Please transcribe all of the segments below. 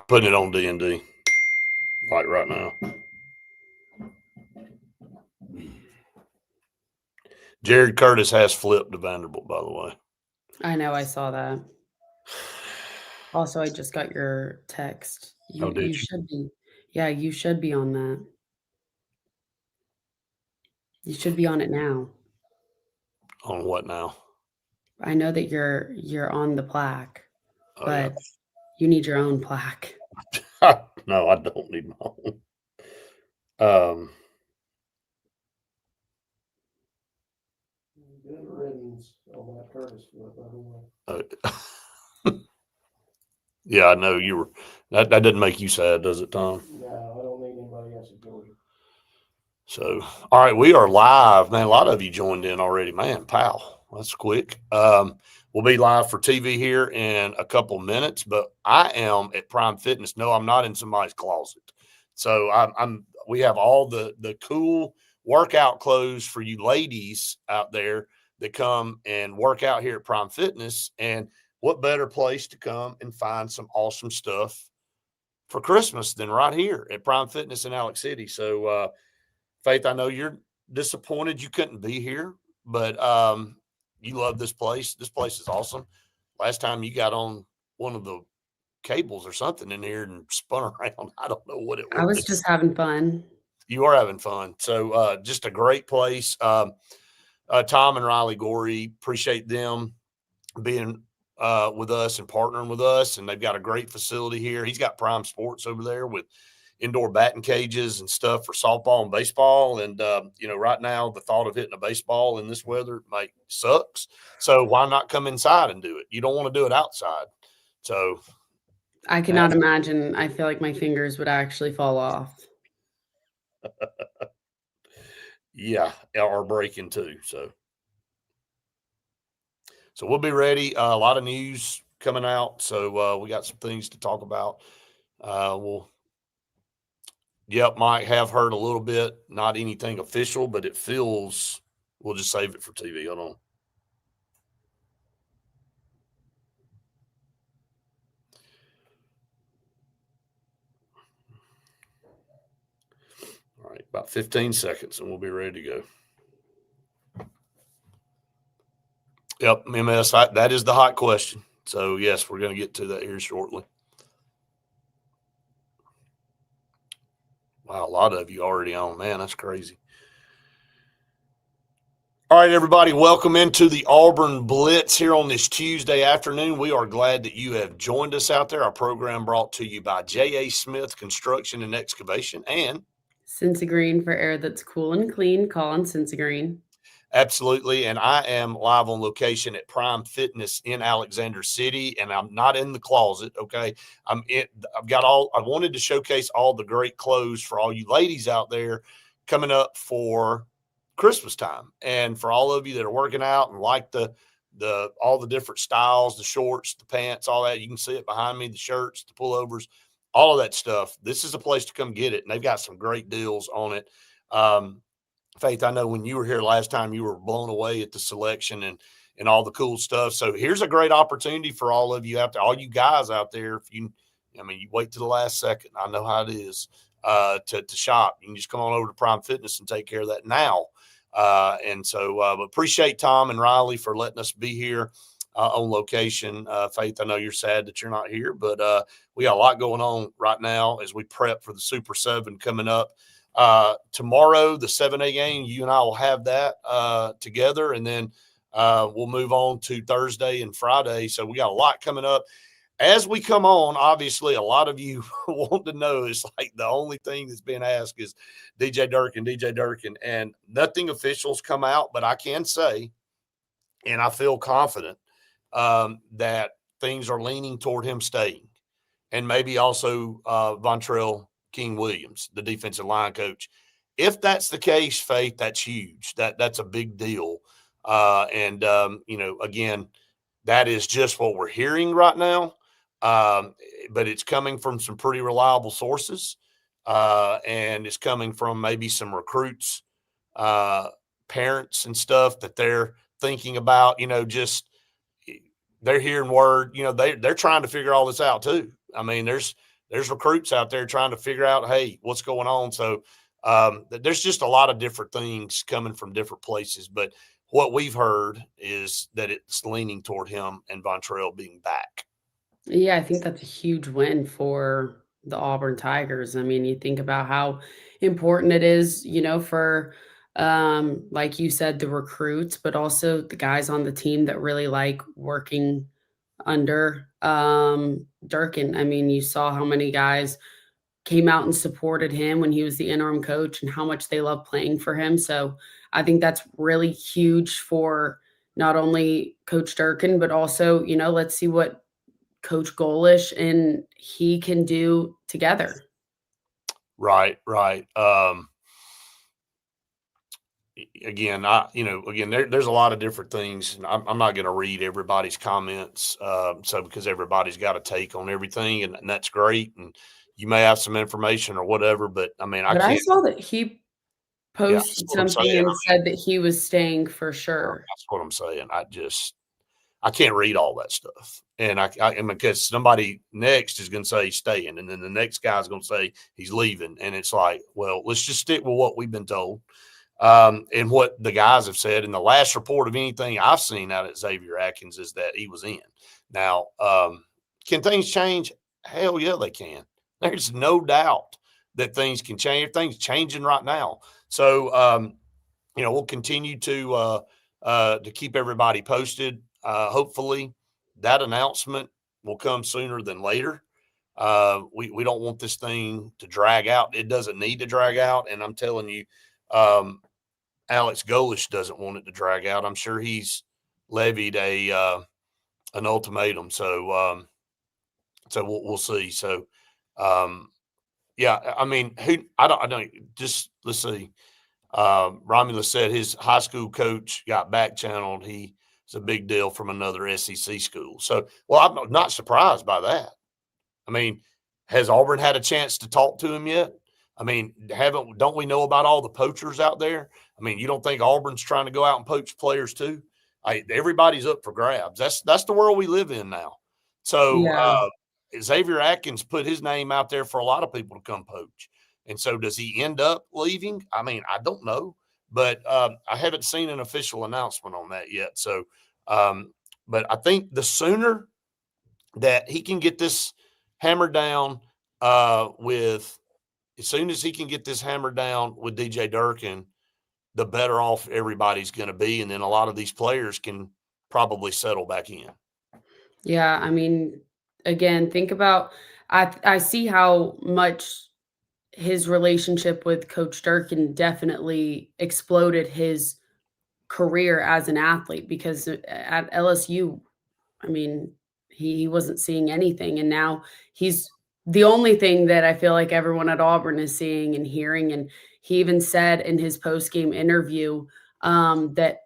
putting it on D&D like right now. Jared Curtis has flipped to Vanderbilt, by the way. I know, I saw that. Also, I just got your text. Oh, You did you you? should be. Yeah, you should be on that. You should be on it now. On what now? I know that you're on the plaque, Oh, yeah. but you need your own plaque. No, I don't need my own. Um, Good riddance on that Curtis flip, by the way. yeah, I know you were. That didn't make you sad, does it, Tom? No, I don't need anybody else at Georgia. So, all right, we are live, man. A lot of you joined in already, man. Pow, that's quick. We'll be live for TV here in a couple minutes, but I am at Prime Fitness. No, I'm not in somebody's closet. So we have all the cool workout clothes for you ladies out there that come and work out here at Prime Fitness. And what better place to come and find some awesome stuff for Christmas than right here at Prime Fitness in Alex City? So, Faith, I know you're disappointed you couldn't be here, but you love this place. This place is awesome. Last time you got on one of the cables or something in here and spun around. I don't know what it I was was. just having fun. You are having fun. So just a great place. Tom and Riley Gorey, appreciate them being with us and partnering with us. And they've got a great facility here. He's got Prime Sports over there with indoor batting cages and stuff for softball and baseball. And, right now the thought of hitting a baseball in this weather sucks. So why not come inside and do it? You don't want to do it outside. So I cannot imagine. I feel like my fingers would actually fall off. yeah, or breaking too. So we'll be ready. A lot of news coming out. So we got some things to talk about. Might have heard a little bit, not anything official, but it feels, we'll just save it for TV. Hold on. All right, about 15 seconds and we'll be ready to go. Yep, MS, that is the hot question. So, yes, we're going to get to that here shortly. Wow, a lot of you already on. Man, that's crazy. All right, everybody, welcome into the Auburn Blitz here on this Tuesday afternoon. We are glad that you have joined us out there. Our program brought to you by J.A. Smith Construction and Excavation and Cincy Green for air that's cool and clean. Call on Cincy Green. Absolutely. And I am live on location at Prime Fitness in Alexander City, and I'm not in the closet. Okay. I wanted to showcase all the great clothes for all you ladies out there coming up for Christmas time. And for all of you that are working out and like all the different styles, the shorts, the pants, all that, you can see it behind me, the shirts, the pullovers, all of that stuff. This is a place to come get it. And they've got some great deals on it. Faith, I know when you were here last time, you were blown away at the selection and all the cool stuff. So here's a great opportunity for all of you out there, all you guys out there. You wait to the last second. I know how it is to shop. You can just come on over to Prime Fitness and take care of that now. But appreciate Tom and Riley for letting us be here on location. Faith, I know you're sad that you're not here, but we got a lot going on right now as we prep for the Super 7 coming up. Tomorrow, the 7A game, you and I will have that together, and then we'll move on to Thursday and Friday. So we got a lot coming up. As we come on, obviously, a lot of you want to know, it's like the only thing that's being asked is DJ Durkin, and nothing official's come out, but I can say, and I feel confident that things are leaning toward him staying, and maybe also Vontrell King Williams, the defensive line coach. If that's the case, Faith, that's huge. That's a big deal. Again, that is just what we're hearing right now. But it's coming from some pretty reliable sources. And it's coming from maybe some recruits, parents and stuff that they're thinking about, they're hearing word, they're trying to figure all this out too. I mean, there's there's recruits out there trying to figure out, hey, what's going on. So there's just a lot of different things coming from different places. But what we've heard is that it's leaning toward him and Vontrell being back. Yeah, I think that's a huge win for the Auburn Tigers. I mean, you think about how important it is, for like you said, the recruits, but also the guys on the team that really like working under Durkin. I mean, you saw how many guys came out and supported him when he was the interim coach and how much they love playing for him. So I think that's really huge for not only Coach Durkin, but also, let's see what Coach Golish and he can do together. Right. Again, there's a lot of different things. And I'm not going to read everybody's comments. So because everybody's got a take on everything, and that's great. And you may have some information or whatever, but I mean, But I saw that he that's posted what I'm something saying. and said that he was staying for sure. That's what I'm saying. I can't read all that stuff. And and because somebody next is going to say he's staying, and then the next guy's going to say he's leaving. And it's like, well, let's just stick with what we've been told. And what the guys have said. And the last report of anything I've seen out at Xavier Atkins is that he was in. Now, can things change? Hell yeah, they can. There's no doubt that things can change. Things changing right now. So, we'll continue to keep everybody posted. Hopefully that announcement will come sooner than later. We don't want this thing to drag out. It doesn't need to drag out. And I'm telling you, Alex Golish doesn't want it to drag out. I'm sure he's levied an ultimatum. So we'll see. So, yeah, I mean, I don't just, let's see. Romulus said his high school coach got back channeled. He's a big deal from another SEC school. So, well, I'm not surprised by that. I mean, has Auburn had a chance to talk to him yet? I mean, don't we know about all the poachers out there? I mean, you don't think Auburn's trying to go out and poach players too? Everybody's up for grabs. That's the world we live in now. So Yeah. Xavier Atkins put his name out there for a lot of people to come poach. And so does he end up leaving? I mean, I don't know, but I haven't seen an official announcement on that yet. So, but I think the sooner that he can get this hammered down as soon as he can get this hammered down with DJ Durkin, the better off everybody's going to be. And then a lot of these players can probably settle back in. Yeah. I mean, again, think about, I see how much his relationship with Coach Durkin definitely exploded his career as an athlete, because at LSU, I mean, he wasn't seeing anything. And now he's the only thing that I feel like everyone at Auburn is seeing and hearing. And he even said in his post-game interview that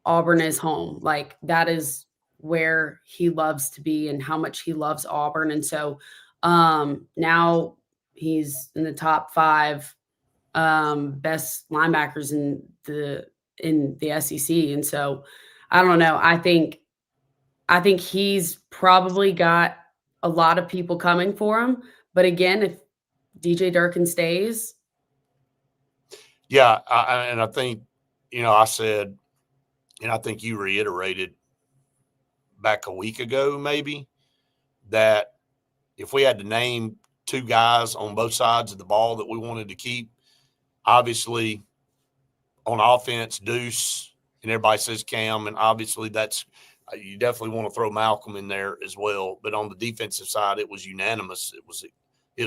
Auburn is home. Like, that is where he loves to be and how much he loves Auburn. And so now he's in the top 5 best linebackers in the SEC. And so I don't know. I think he's probably got a lot of people coming for him. But again, if DJ Durkin stays. Yeah. And I think, I said, and I think you reiterated back a week ago, maybe, that if we had to name 2 guys on both sides of the ball that we wanted to keep, obviously on offense, Deuce, and everybody says Cam, and obviously that's you definitely want to throw Malcolm in there as well. But on the defensive side, it was unanimous. It was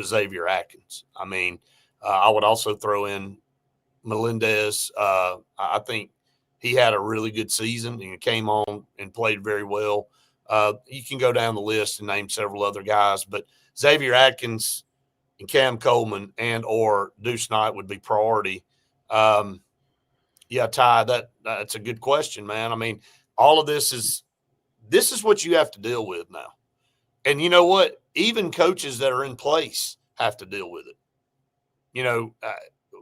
Xavier Atkins. I mean, I would also throw in Melendez. I think he had a really good season and came on and played very well. You can go down the list and name several other guys, but Xavier Atkins and Cam Coleman and or Deuce Knight would be priority. Yeah, Ty, that's a good question, man. I mean, all of this is what you have to deal with now. And you know what? Even coaches that are in place have to deal with it.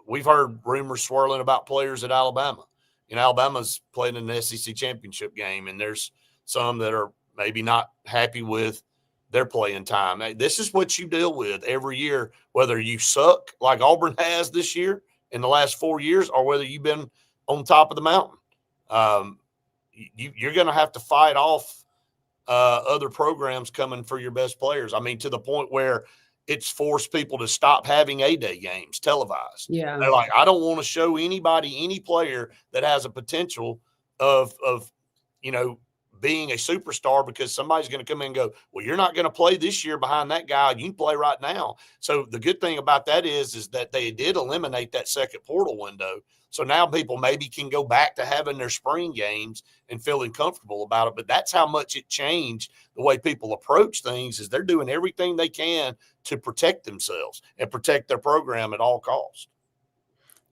We've heard rumors swirling about players at Alabama. Alabama's playing in the SEC championship game, and there's some that are maybe not happy with their playing time. Hey, this is what you deal with every year, whether you suck like Auburn has this year in the last 4 years, or whether you've been on top of the mountain. You're going to have to fight off other programs coming for your best players. I mean, to the point where it's forced people to stop having A-Day games televised. Yeah. They're like, I don't want to show anybody, any player that has a potential of being a superstar, because somebody's going to come in and go, well, you're not going to play this year behind that guy. You can play right now. So the good thing about that is that they did eliminate that second portal window. So now people maybe can go back to having their spring games and feeling comfortable about it. But that's how much it changed the way people approach things, is they're doing everything they can to protect themselves and protect their program at all costs.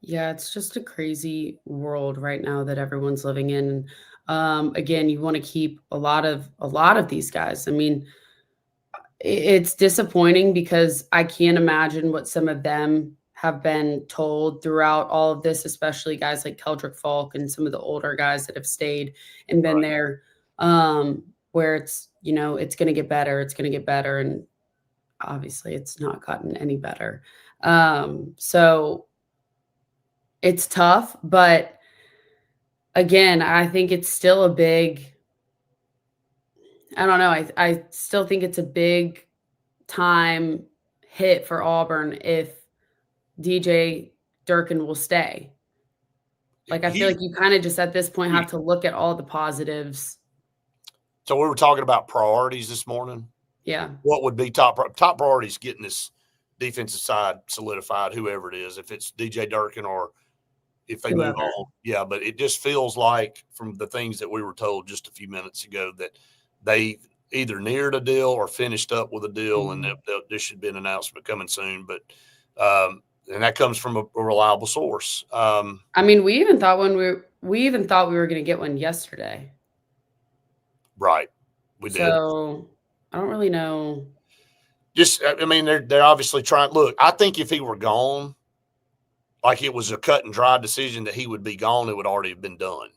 Yeah, it's just a crazy world right now that everyone's living in. Again, you want to keep a lot of these guys. I mean, it's disappointing because I can't imagine what some of them have been told throughout all of this, especially guys like Keldrick Falk and some of the older guys that have stayed and been there, where it's, it's going to get better. It's going to get better. And obviously it's not gotten any better. So it's tough, but again, I think it's still a big, I don't know. I still think it's a big time hit for Auburn if DJ Durkin will stay. Like, I feel like you kind of just at this point have to look at all the positives. So we were talking about priorities this morning. Yeah. What would be top priorities getting this defensive side solidified, whoever it is, if it's DJ Durkin or if they move on. Yeah, but it just feels like, from the things that we were told just a few minutes ago, that they either neared a deal or finished up with a deal, and there should be an announcement coming soon. But and that comes from a reliable source. I mean, we even thought we were going to get one yesterday. Right, we did. So I don't really know. Just, I mean, they're obviously trying. Look, I think if he were gone, like it was a cut and dry decision that he would be gone, it would already have been done.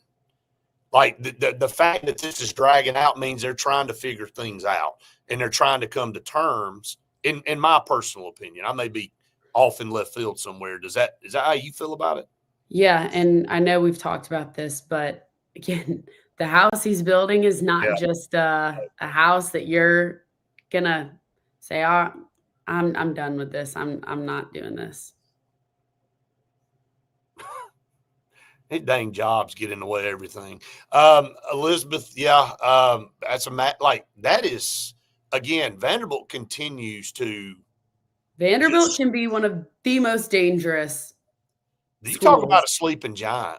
Like the fact that this is dragging out means they're trying to figure things out, and they're trying to come to terms. In my personal opinion, I may be off in left field somewhere. Is that how you feel about it? Yeah, and I know we've talked about this, but again, the house he's building is not just a house that you're gonna say, "Oh, I'm done with this. I'm not doing this." His dang jobs get in the way of everything. Elizabeth, that's that is, again, Vanderbilt continues to. Vanderbilt can be one of the most dangerous. You talk about a sleeping giant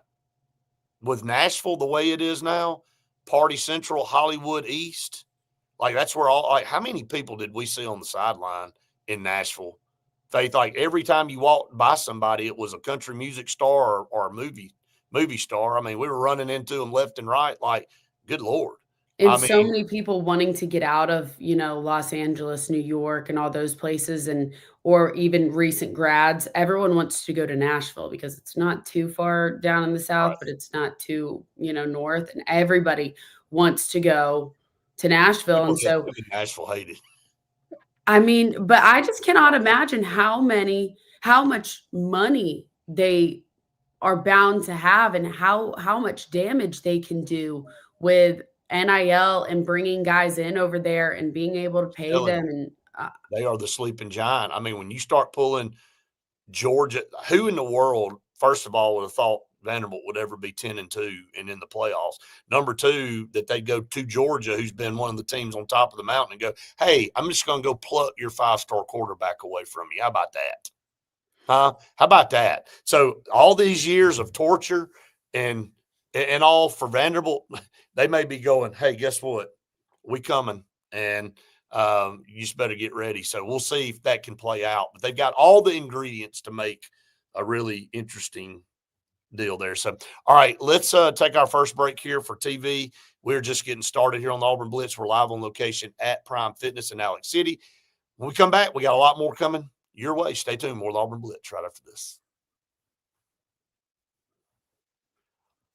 with Nashville the way it is now, Party Central, Hollywood East. Like, that's where how many people did we see on the sideline in Nashville? Faith, like every time you walked by somebody, it was a country music star or a movie star. I mean, we were running into them left and right. Like, good Lord. And so many people wanting to get out of, Los Angeles, New York, and all those places, or even recent grads. Everyone wants to go to Nashville because it's not too far down in the South, but it's not too, north. And everybody wants to go to Nashville. And so Nashville hated. I mean, but I just cannot imagine how much money they are bound to have, and how much damage they can do with NIL and bringing guys in over there and being able to pay them. And they are the sleeping giant. I mean, when you start pulling Georgia, who in the world, first of all, would have thought Vanderbilt would ever be 10-2 and in the playoffs? Number two, that they go to Georgia, who's been one of the teams on top of the mountain, and go, hey, I'm just going to go pluck your 5-star quarterback away from you. How about that? How about that? So all these years of torture and all for Vanderbilt, they may be going, hey, guess what? We coming, and you just better get ready. So we'll see if that can play out. But they've got all the ingredients to make a really interesting deal there. So, all right, let's take our first break here for TV. We're just getting started here on the Auburn Blitz. We're live on location at Prime Fitness in Alex City. When we come back, we got a lot more coming your way. Stay tuned. More Auburn Blitz right after this.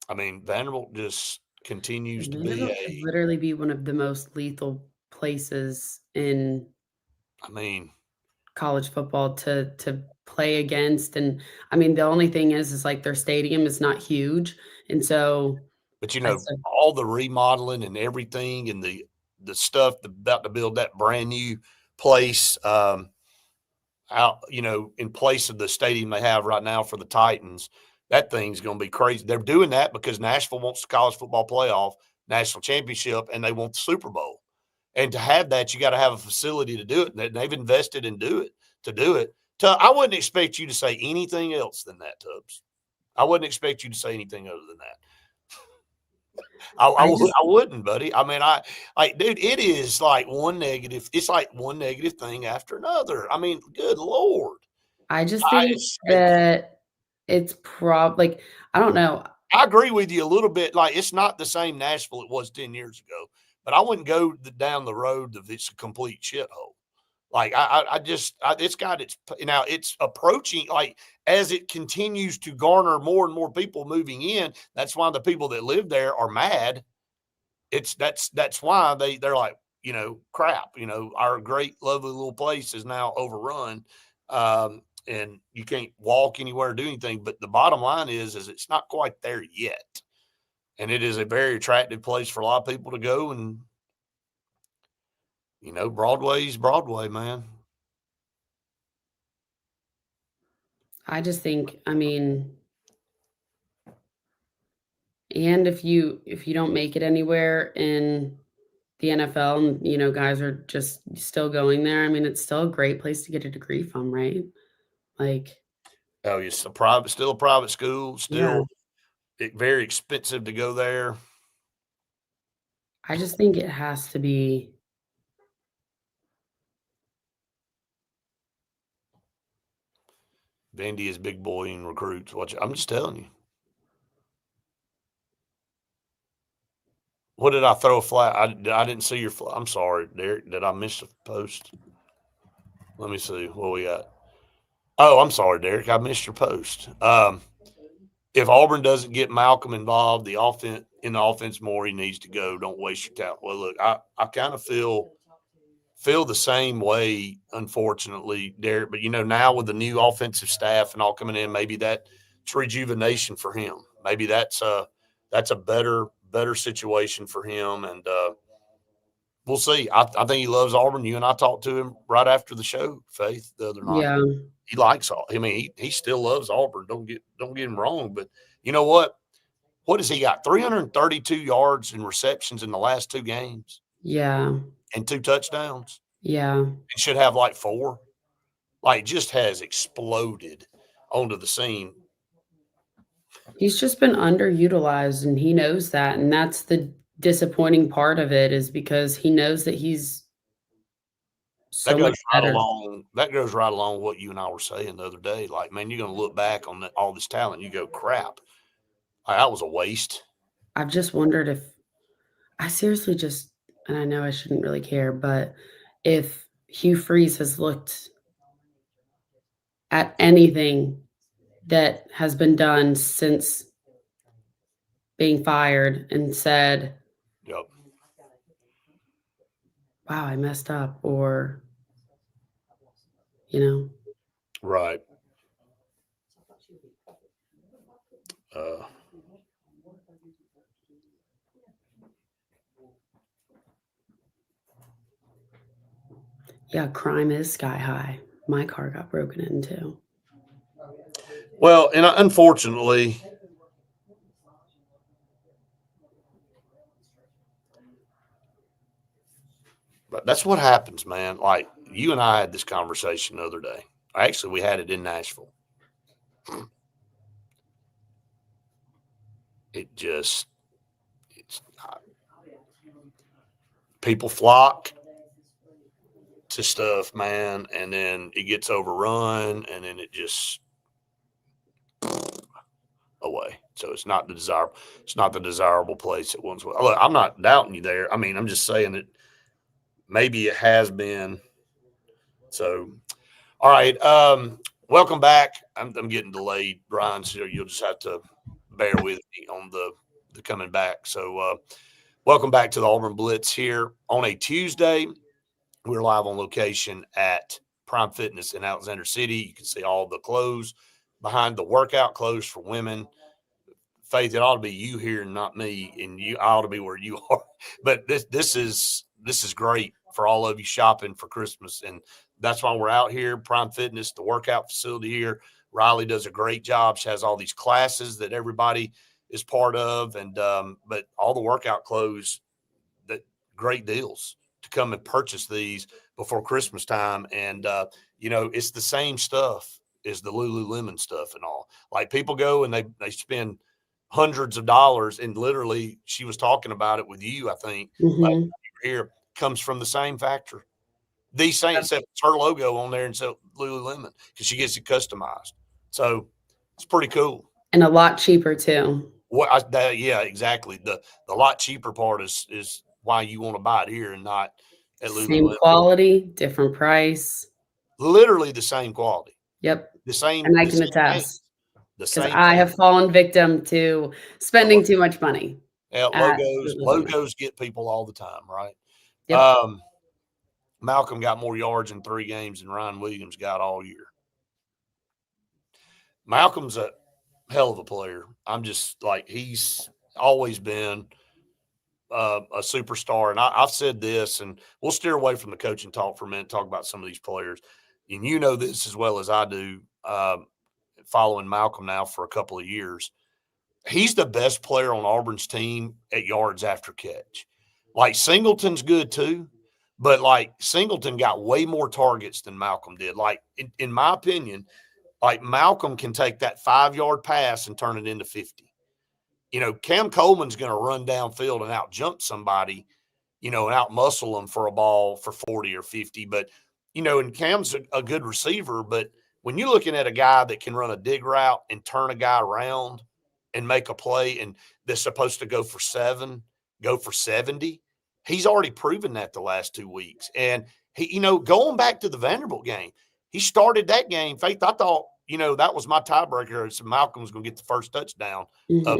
I mean, Vanderbilt just continues to Vanderbilt be could literally be one of the most lethal places in I mean, college football to play against, and I mean, the only thing is like their stadium is not huge, and so but I said all the remodeling and everything and the stuff about to build that brand new place out, in place of the stadium they have right now for the Titans, that thing's going to be crazy. They're doing that because Nashville wants the college football playoff, national championship, and they want the Super Bowl. And to have that, you got to have a facility to do it. And they've invested in to do it. I wouldn't expect you to say anything else than that, Tubbs. I wouldn't expect you to say anything other than that. I just I wouldn't, buddy. I mean, dude, it is like one negative. It's like one negative thing after another. I mean, good Lord. I just think that it's like, I don't know. I agree with you a little bit. Like, it's not the same Nashville it was 10 years ago, but I wouldn't go down the road of it's a complete shithole. Like, it's got its, now it's approaching, like, as it continues to garner more and more people moving in. That's why the people that live there are mad. That's why they're like, crap, our great, lovely little place is now overrun. And you can't walk anywhere or do anything. But the bottom line is it's not quite there yet. And it is a very attractive place for a lot of people to go. And, Broadway's Broadway, man. I just think, I mean, and if you don't make it anywhere in the NFL and, guys are just still going there, I mean, it's still a great place to get a degree from, right? Like, oh, it's still a private school, yeah, still very expensive to go there. I just think it has to be. Vandy is big boy in recruits. I'm just telling you. What did I throw a flat? I didn't see your flat. I'm sorry, Derek. Did I miss a post? Let me see what we got. Oh, I'm sorry, Derek. I missed your post. If Auburn doesn't get Malcolm involved, the offense more, he needs to go. Don't waste your talent. Well, look, I kind of feel the same way, unfortunately, Derek. But now with the new offensive staff and all coming in, maybe that's rejuvenation for him. Maybe that's a better situation for him, and we'll see. I think he loves Auburn. You and I talked to him right after the show, Faith, the other night. Yeah. He likes all. I mean, he still loves Auburn. Don't get him wrong. But you know what? What has he got? 332 yards and receptions in the last 2 games. Yeah. And 2 touchdowns. Yeah. It should have like 4. Like, just has exploded onto the scene. He's just been underutilized, and he knows that, and that's the disappointing part of it, is because he knows that he's so much better. That goes right along what you and I were saying the other day. Like, man, you're going to look back on all this talent, you go, crap, that was a waste. I've just wondered if I seriously just, and I know I shouldn't really care, but if Hugh Freeze has looked at anything that has been done since being fired and said, Yep. wow, I messed up, or, Right. Yeah, crime is sky high. My car got broken into. Well, and unfortunately, but that's what happens, man. Like, you and I had this conversation the other day. Actually, we had it in Nashville. It's not. People flock to stuff, man, and then it gets overrun, and then it just away. So it's not the desirable place it once was. Look, I'm not doubting you there. I mean, I'm just saying that maybe it has been. So, all right. Welcome back. I'm getting delayed, Brian, so you'll just have to bear with me on the coming back. So Welcome back to the Auburn Blitz here on a Tuesday. We're live on location at Prime Fitness in Alexander City. You can see all the clothes behind the workout clothes for women. Faith, it ought to be you here and not me, and I ought to be where you are. But this is great for all of you shopping for Christmas, and that's why we're out here. Prime Fitness, the workout facility here. Riley does a great job. She has all these classes that everybody is part of, and but all the workout clothes, that great deals to come and purchase these before Christmas time. And it's the same stuff as the Lululemon stuff and all. Like, people go and they spend hundreds of dollars, and literally, she was talking about it with you, I think, Mhm. here, comes from the same factory. The same, except it's her logo on there, and so Lululemon, because she gets it customized. So it's pretty cool. And a lot cheaper too. Yeah, exactly. The lot cheaper part is why you want to buy it here and not at Same Lululemon. quality, different price. Literally the same quality, Yep. the same. And I the can same thing, attest, the because same I thing. have fallen victim to spending too much money at Lululemon. Logos get people all the time, right? Yep. Malcolm got more yards in 3 games than Ryan Williams got all year. Malcolm's a hell of a player. I'm just like, he's always been a superstar. And I've said this, and we'll steer away from the coaching talk for a minute, talk about some of these players. And you know this as well as I do, following Malcolm now for a couple of years. He's the best player on Auburn's team at yards after catch. Like, Singleton's good too, but like, Singleton got way more targets than Malcolm did. Like, in my opinion, like, Malcolm can take that 5-yard pass and turn it into 50. Cam Coleman's going to run downfield and out jump somebody, and out muscle them for a ball for 40 or 50. But, and Cam's a good receiver. But when you're looking at a guy that can run a dig route and turn a guy around and make a play, and they're supposed to go for 7, go for 70, he's already proven that the last 2 weeks. And he, going back to the Vanderbilt game, he started that game. Faith, I thought, that was my tiebreaker. So Malcolm was going to get the first touchdown of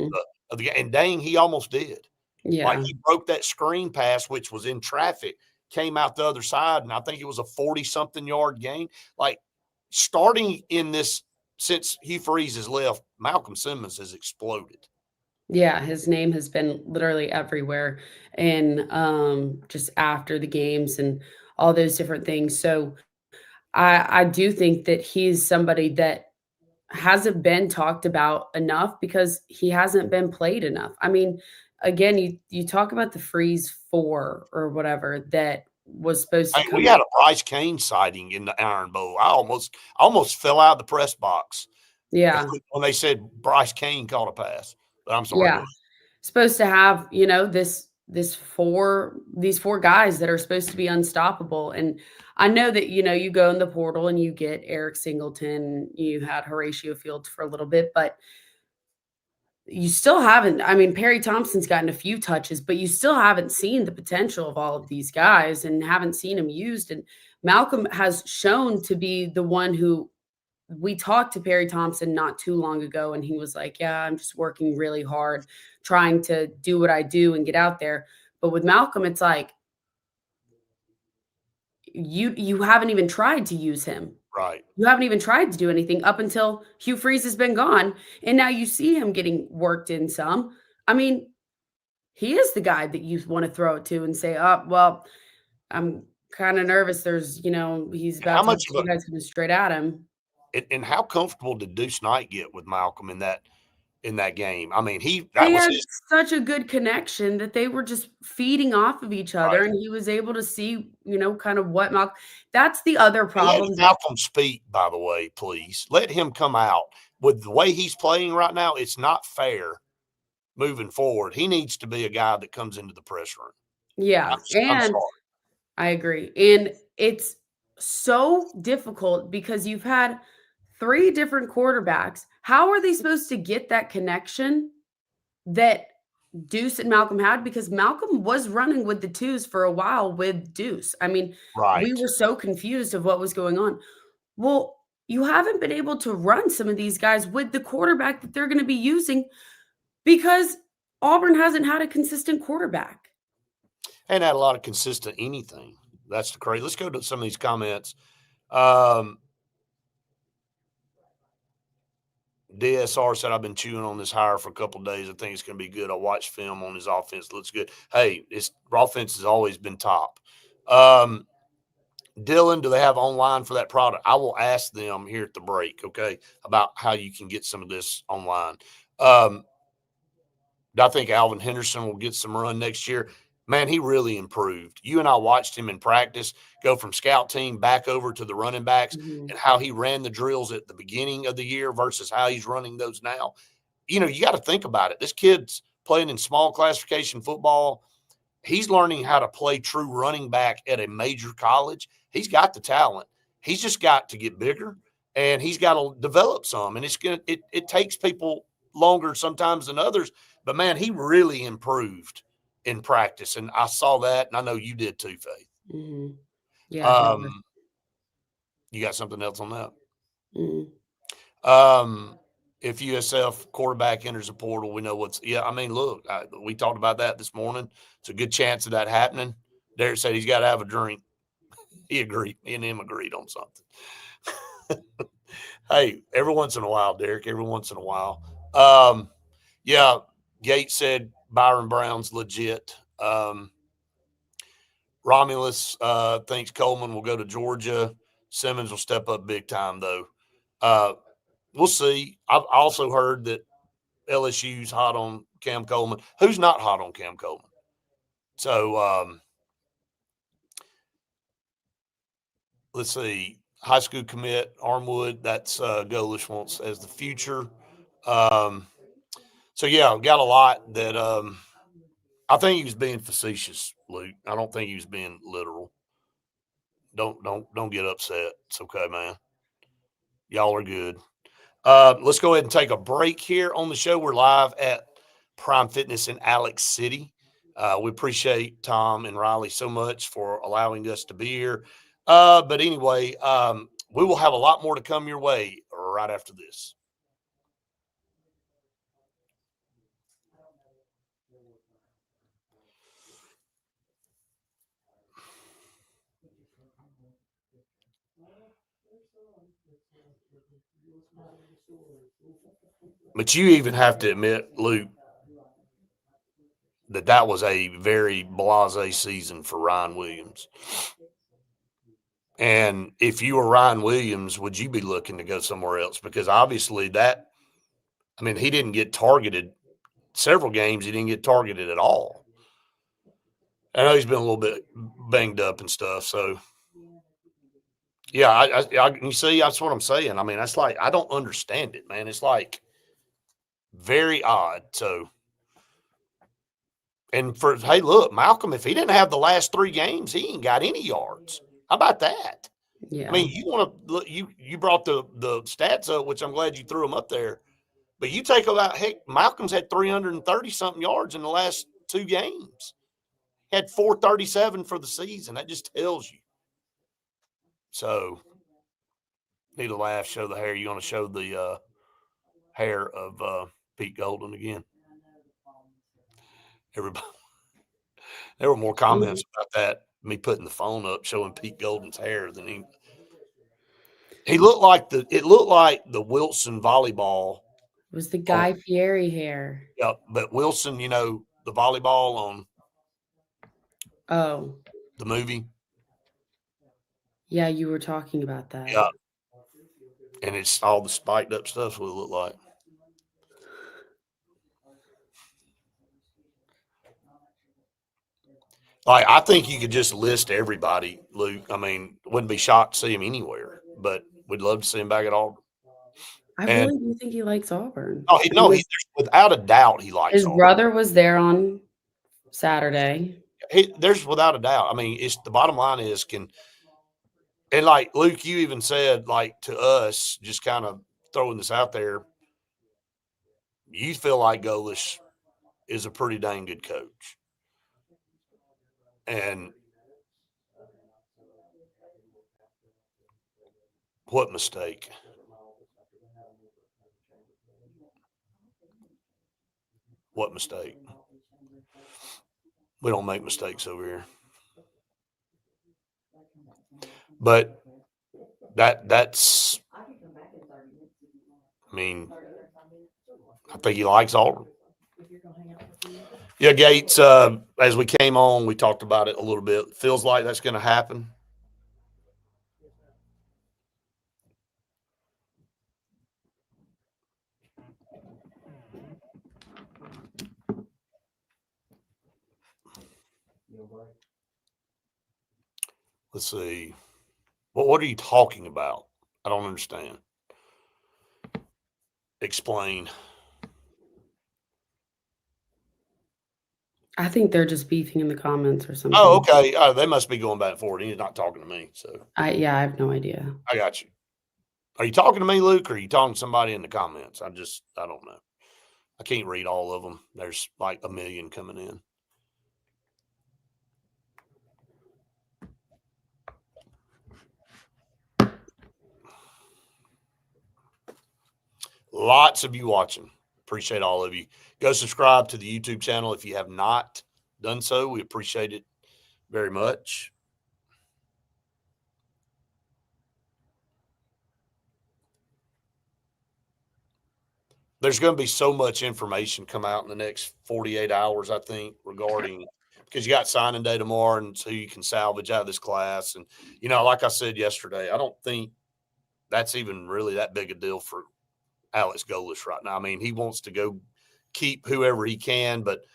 the game. And dang, he almost did. Yeah. Like, he broke that screen pass, which was in traffic, came out the other side, and I think it was a 40-something yard gain. Like, starting in this, since Hugh Freeze has left, Malcolm Simmons has exploded. Yeah, his name has been literally everywhere, and just after the games and all those different things. So I do think that he's somebody that hasn't been talked about enough because he hasn't been played enough. I mean, again, you talk about the Freeze 4 or whatever that was supposed to Hey, come we had a Bryce Kane sighting in the Iron Bowl. I almost fell out of the press box. Yeah. When they said Bryce Kane caught a pass. But I'm sorry. Yeah. Supposed to have, these 4 guys that are supposed to be unstoppable. And I know that, you go in the portal and you get Eric Singleton, you had Horatio Fields for a little bit, but you still haven't. I mean, Perry Thompson's gotten a few touches, but you still haven't seen the potential of all of these guys and haven't seen him used. And Malcolm has shown to be the one who, we talked to Perry Thompson not too long ago, and he was like, yeah, I'm just working really hard, trying to do what I do and get out there. But with Malcolm, it's like, you haven't even tried to use him. Right. You haven't even tried to do anything up until Hugh Freeze has been gone. And now you see him getting worked in some. I mean, he is the guy that you want to throw it to and say, oh, well, I'm kind of nervous. There's, he's about to have 2 guys coming straight at him. And how comfortable did Deuce Knight get with Malcolm in that game? I mean, They had such a good connection that they were just feeding off of each other, and he was able to see, kind of what Malcolm. That's the other problem. Let Malcolm speak, by the way, please. Let him come out. With the way he's playing right now, it's not fair moving forward. He needs to be a guy that comes into the press room. Yeah, and I agree. And it's so difficult because you've had 3 different quarterbacks. How are they supposed to get that connection that Deuce and Malcolm had? Because Malcolm was running with the 2s for a while with Deuce. I mean, we were so confused of what was going on. Well, you haven't been able to run some of these guys with the quarterback that they're going to be using because Auburn hasn't had a consistent quarterback. Hadn't had a lot of consistent anything. That's the crazy. Let's go to some of these comments. DSR said, I've been chewing on this hire for a couple of days. I think it's going to be good. I watched film on his offense. Looks good. Hey, his offense has always been top. Dylan, do they have online for that product? I will ask them here at the break, okay, about how you can get some of this online. I think Alvin Henderson will get some run next year. Man, he really improved. You and I watched him in practice go from scout team back over to the running backs and how he ran the drills at the beginning of the year versus how he's running those now. You know, you got to think about it. This kid's playing in small classification football. He's learning how to play true running back at a major college. He's got the talent. He's just got to get bigger and he's got to develop some. And it takes people longer sometimes than others. But man, he really improved in practice, and I saw that, and I know you did too, Faith. Mm-hmm. Yeah. You got something else on that? Mm-hmm. If USF quarterback enters the portal, we know what's. Yeah, I mean, look, we talked about that this morning. It's a good chance of that happening. Derek said he's got to have a drink. He agreed. Me and him agreed on something. Hey, every once in a while, Derek. Every once in a while. Yeah. Gates said Byron Brown's legit. Romulus thinks Coleman will go to Georgia. Simmons will step up big time, though. We'll see. I've also heard that LSU's hot on Cam Coleman. Who's not hot on Cam Coleman? So let's see. High school commit Armwood. That's Golish wants as the future. So yeah, got a lot that I think he was being facetious, Luke. I don't think he was being literal. Don't get upset. It's okay, man. Y'all are good. Let's go ahead and take a break here on the show. We're live at Prime Fitness in Alex City. We appreciate Tom and Riley so much for allowing us to be here. But anyway, we will have a lot more to come your way right after this. But you even have to admit, Luke, that was a very blasé season for Ryan Williams. And if you were Ryan Williams, would you be looking to go somewhere else? Because obviously he didn't get targeted several games. He didn't get targeted at all. I know he's been a little bit banged up and stuff. So, yeah, you see, that's what I'm saying. I mean, that's like, I don't understand it, man. It's like very odd. So, and hey, look, Malcolm, if he didn't have the last 3 games, he ain't got any yards. How about that? Yeah. I mean, you want to look, you brought the stats up, which I'm glad you threw them up there. But you take about, heck, Malcolm's had 330 something yards in the last 2 games. He had 437 for the season. That just tells you. So, need to laugh, show the hair. You want to show the hair of Pete Golden again? Everybody, there were more comments about that. Me putting the phone up, showing Pete Golden's hair than he. He looked like the Wilson volleyball. It was the Guy Fieri hair. Yeah, but Wilson, the volleyball on. Oh. The movie. Yeah, you were talking about that. Yeah. And it's all the spiked up stuff what it look like. Like, I think you could just list everybody, Luke. I mean, wouldn't be shocked to see him anywhere, but we'd love to see him back at Auburn. I really do think he likes Auburn. Oh, without a doubt, he likes his Auburn. brother was there on Saturday. There's without a doubt. I mean, it's the bottom line is and like Luke, you even said, like, to us, just kind of throwing this out there, you feel like Golish is a pretty dang good coach. And what mistake? What mistake? We don't make mistakes over here. But that's, I mean, I think he likes Auburn. Yeah, Gates, as we came on, we talked about it a little bit. Feels like that's going to happen. Let's see. What are you talking about? I don't understand. Explain. I think they're just beefing in the comments or something. Oh, okay. They must be going back and forth. He's not talking to me, so Yeah, I have no idea. I got you. Are you talking to me, Luke, or are you talking to somebody in the comments? I don't know. I can't read all of them. There's like a million coming in. Lots of you watching. Appreciate all of you. Go subscribe to the YouTube channel if you have not done so. We appreciate it very much. There's going to be so much information come out in the next 48 hours, I think, regarding because you got signing day tomorrow and so you can salvage out of this class. And, like I said yesterday, I don't think that's even really that big a deal for Alex Golesh right now. I mean, he wants to go keep whoever he can, but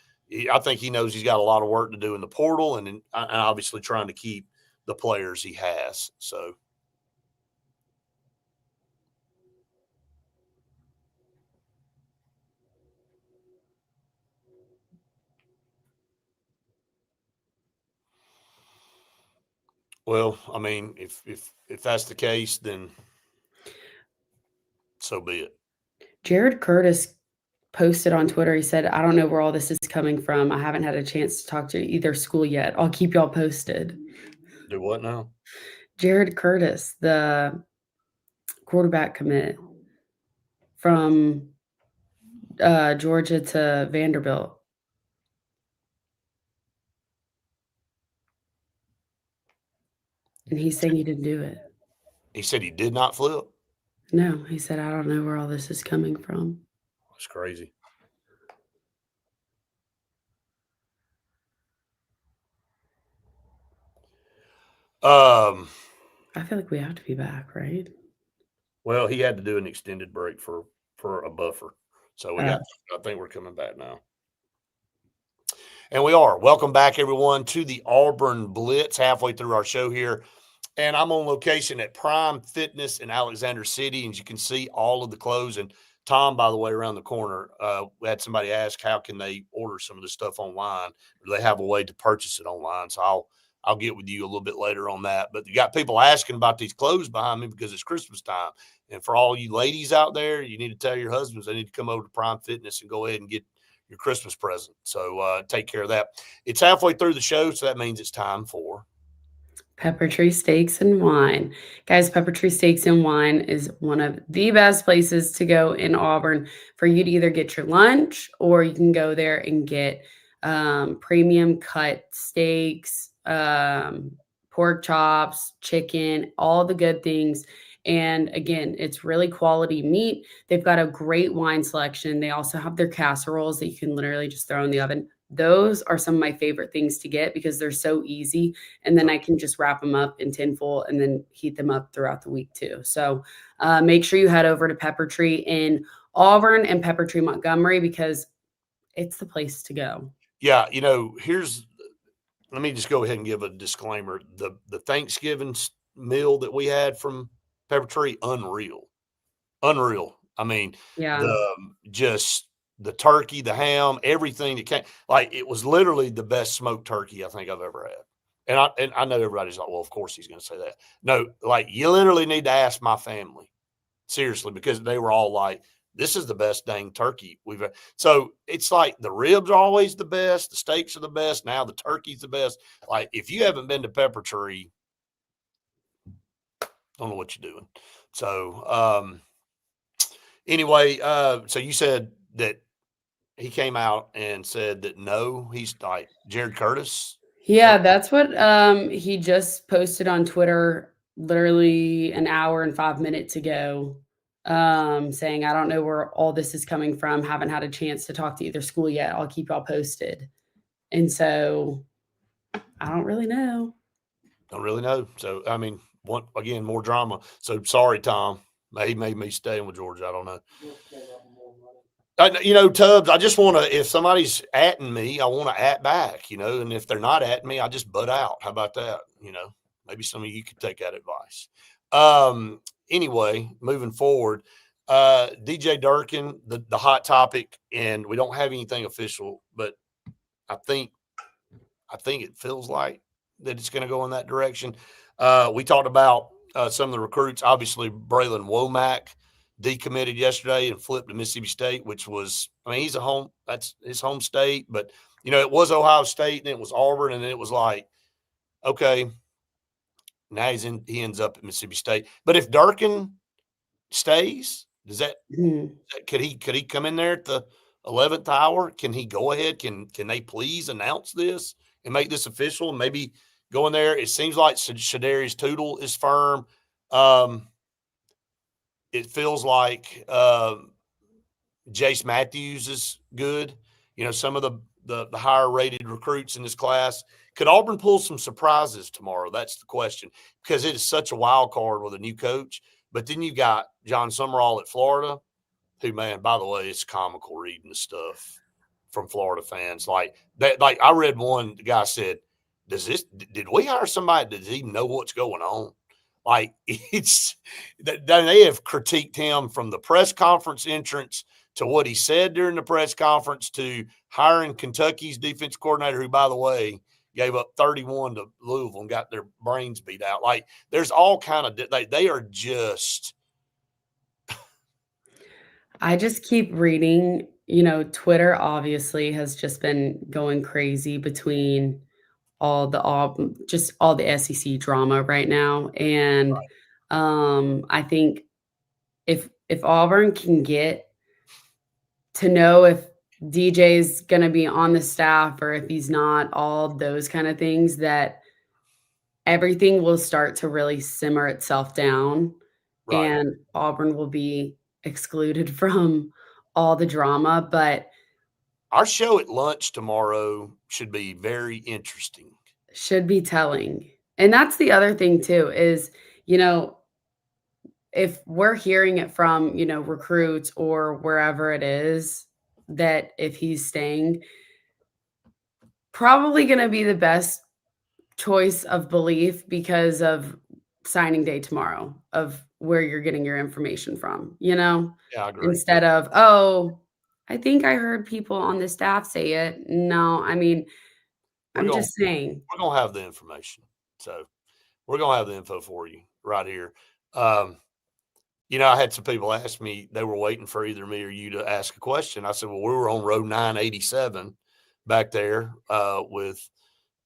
I think he knows he's got a lot of work to do in the portal and obviously trying to keep the players he has. So. Well, I mean, if that's the case, then so be it. Jared Curtis posted on Twitter. He said, I don't know where all this is coming from. I haven't had a chance to talk to either school yet. I'll keep y'all posted. Do what now? Jared Curtis, the quarterback commit from Georgia to Vanderbilt. And he's saying he didn't do it. He said he did not flip? No, he said, I don't know where all this is coming from. That's crazy. I feel like we have to be back, right? Well, he had to do an extended break for a buffer. So I think we're coming back now. And we are. Welcome back, everyone, to the Auburn Blitz, halfway through our show here. And I'm on location at Prime Fitness in Alexander City. And you can see all of the clothes. And Tom, by the way, around the corner, we had somebody ask, how can they order some of this stuff online? Or do they have a way to purchase it online? So I'll get with you a little bit later on that. But you got people asking about these clothes behind me because it's Christmas time. And for all you ladies out there, you need to tell your husbands they need to come over to Prime Fitness and go ahead and get your Christmas present. So take care of that. It's halfway through the show, so that means it's time for Pepper Tree Steaks and Wine. Guys, Pepper Tree Steaks and Wine is one of the best places to go in Auburn for you to either get your lunch or you can go there and get premium cut steaks, pork chops, chicken, all the good things. And again, it's really quality meat. They've got a great wine selection. They also have their casseroles that you can literally just throw in the oven. Those are some of my favorite things to get because they're so easy. And then I can just wrap them up in tinfoil and then heat them up throughout the week too. So make sure you head over to Pepper Tree in Auburn and Pepper Tree Montgomery because it's the place to go. Yeah, let me just go ahead and give a disclaimer. The Thanksgiving meal that we had from Pepper Tree, unreal. I mean, Yeah. the turkey, the ham, everything that came, like it was literally the best smoked turkey I think I've ever had. And I know everybody's like, well, of course he's going to say that. No, like you literally need to ask my family, seriously, because they were all like, this is the best dang turkey we've had. So it's like the ribs are always the best. The steaks are the best. Now the turkey's the best. Like if you haven't been to Pepper Tree, don't know what you're doing. So anyway, so you said that he came out and said that no, he's like Jared Curtis. Yeah, that's what he just posted on Twitter literally an hour and 5 minutes ago, saying, I don't know where all this is coming from. Haven't had a chance to talk to either school yet. I'll keep y'all posted. And so I don't really know. Don't really know. So I mean, again, more drama. So sorry, Tom. He made me staying with Georgia. I don't know. Just came up with more money. Tubbs, I just want to, if somebody's atting me, I want to at back, and if they're not at me, I just butt out. How about that? Maybe some of you could take that advice. Anyway, moving forward, DJ Durkin, the hot topic, and we don't have anything official, but I think it feels like that it's going to go in that direction. We talked about some of the recruits. Obviously, Braylon Womack decommitted yesterday and flipped to Mississippi State, which was, that's his home state, but it was Ohio State and it was Auburn, and it was like, okay, now he ends up at Mississippi State. But if Durkin stays, could he come in there at the 11th hour? Can he go ahead? Can they please announce this and make this official and maybe go in there? It seems like Shadarius Tootle is firm. It feels like Jace Matthews is good. Some of the higher rated recruits in this class. Could Auburn pull some surprises tomorrow? That's the question, because it is such a wild card with a new coach. But then you got John Summerall at Florida, who, man, by the way, it's comical reading the stuff from Florida fans. Like that, like I read one, the guy said, did we hire somebody that does even know what's going on? Like it's that they have critiqued him from the press conference entrance to what he said during the press conference to hiring Kentucky's defense coordinator, who, by the way, gave up 31 to Louisville and got their brains beat out. Like there's all kind of they are just. I just keep reading. Twitter obviously has just been going crazy between all the SEC drama right now, and I think if Auburn can get to know if DJ's going to be on the staff or if he's not, all those kind of things, that everything will start to really simmer itself down, Right. and Auburn will be excluded from all the drama. But our show at lunch tomorrow should be very interesting. Should be telling. And that's the other thing too, is, if we're hearing it from, recruits or wherever it is, that if he's staying, probably going to be the best choice of belief because of signing day tomorrow, of where you're getting your information from, Yeah, I agree. instead of, oh, I think I heard people on the staff say it. No, I mean, I'm just saying. We're going to have the information. So we're going to have the info for you right here. I had some people ask me, they were waiting for either me or you to ask a question. I said, well, we were on road 987 back there with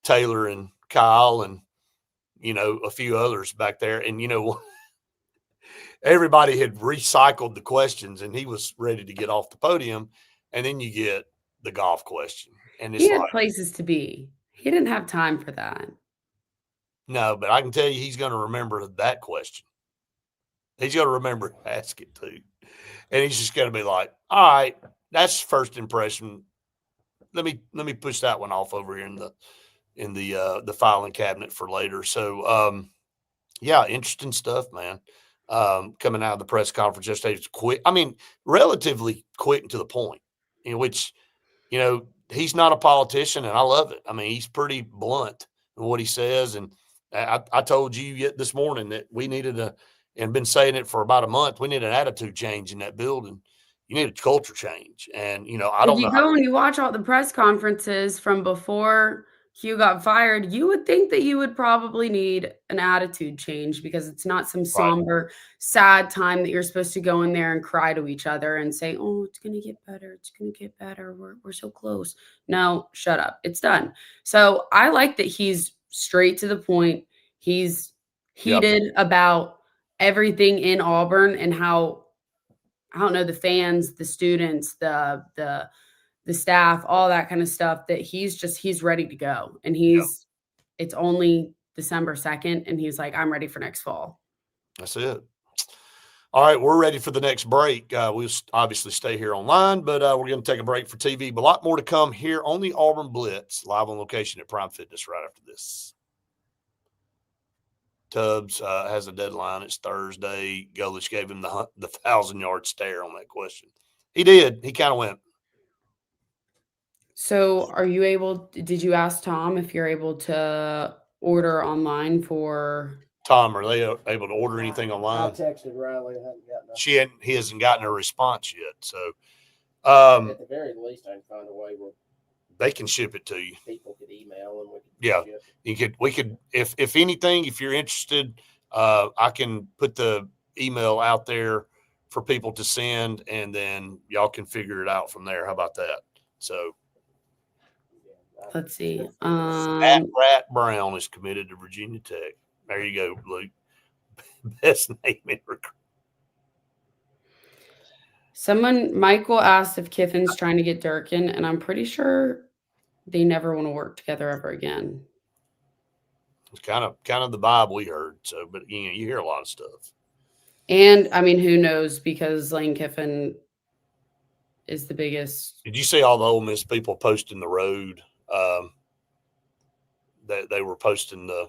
Taylor and Kyle and, a few others back there. And, everybody had recycled the questions and he was ready to get off the podium. And then you get the golf question. And it's He had places to be. He didn't have time for that. No, but I can tell you he's going to remember that question. He's going to remember to ask it too. And he's just going to be like, all right, that's first impression. Let me push that one off over here in the filing cabinet for later. So yeah, interesting stuff, man. Coming out of the press conference yesterday, it's quick. I mean, relatively quick and to the point, which, he's not a politician and I love it. I mean, he's pretty blunt in what he says. And I told you yet this morning that we needed and been saying it for about a month, we need an attitude change in that building. You need a culture change. And, I don't know. If you go and you watch all the press conferences from before Hugh got fired, you would think that you would probably need an attitude change, because it's not some somber, sad time that you're supposed to go in there and cry to each other and say, oh, it's going to get better. It's going to get better. We're so close. No, shut up. It's done. So I like that he's straight to the point. He's heated about everything in Auburn and how, I don't know, the fans, the students, the the staff, all that kind of stuff, that he's ready to go. And it's only December 2nd, and he's like, I'm ready for next fall. That's it. All right, we're ready for the next break. We'll obviously stay here online, but we're going to take a break for TV. But a lot more to come here on the Auburn Blitz, live on location at Prime Fitness right after this. Tubbs has a deadline. It's Thursday. Golich gave him the 1,000-yard stare on that question. He did. He kind of went. So did you ask Tom if you're able to order online for Tom, are they able to order anything I online? texted Riley. I haven't gotten nothing. He hasn't gotten a response yet. So At the very least, I can find a way where they can ship it to you. people could email and we could Yeah. ship it. We could, if anything, if you're interested, I can put the email out there for people to send, and then y'all can figure it out from there. How about that? So let's see. Matt Rat Brown is committed to Virginia Tech. There you go, Luke. Best name in recruit. Michael asked if Kiffin's trying to get Durkin, and I'm pretty sure they never want to work together ever again. It's kind of the vibe we heard. So, but you hear a lot of stuff. And I mean, who knows, because Lane Kiffin is the biggest. Did you see all the Ole Miss people posting the road? That they were posting the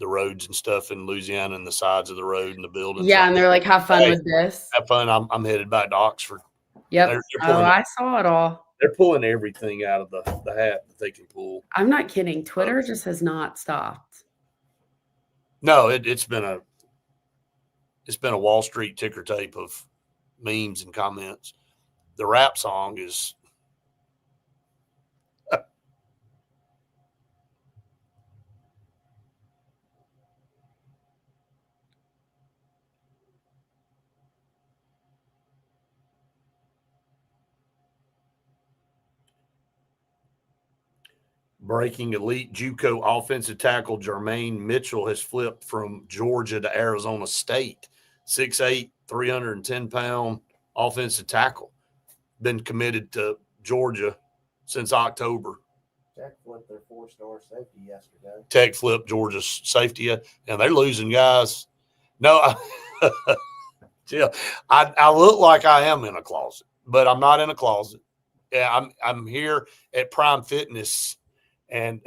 roads and stuff in Louisiana and the sides of the road and the buildings. Yeah, and they're like, have fun with this. Have fun. I'm headed back to Oxford. Yep. I saw it all. They're pulling everything out of the hat that they can pull. I'm not kidding. Twitter just has not stopped. No, it's been a Wall Street ticker tape of memes and comments. The rap song is breaking elite JUCO offensive tackle Jermaine Mitchell has flipped from Georgia to Arizona State. 6'8", 310-pound offensive tackle. Been committed to Georgia since October. Tech flipped their 4-star safety yesterday. Tech flipped Georgia's safety, and they're losing guys. No, I look like I am in a closet, but I'm not in a closet. Yeah, I'm here at Prime Fitness, and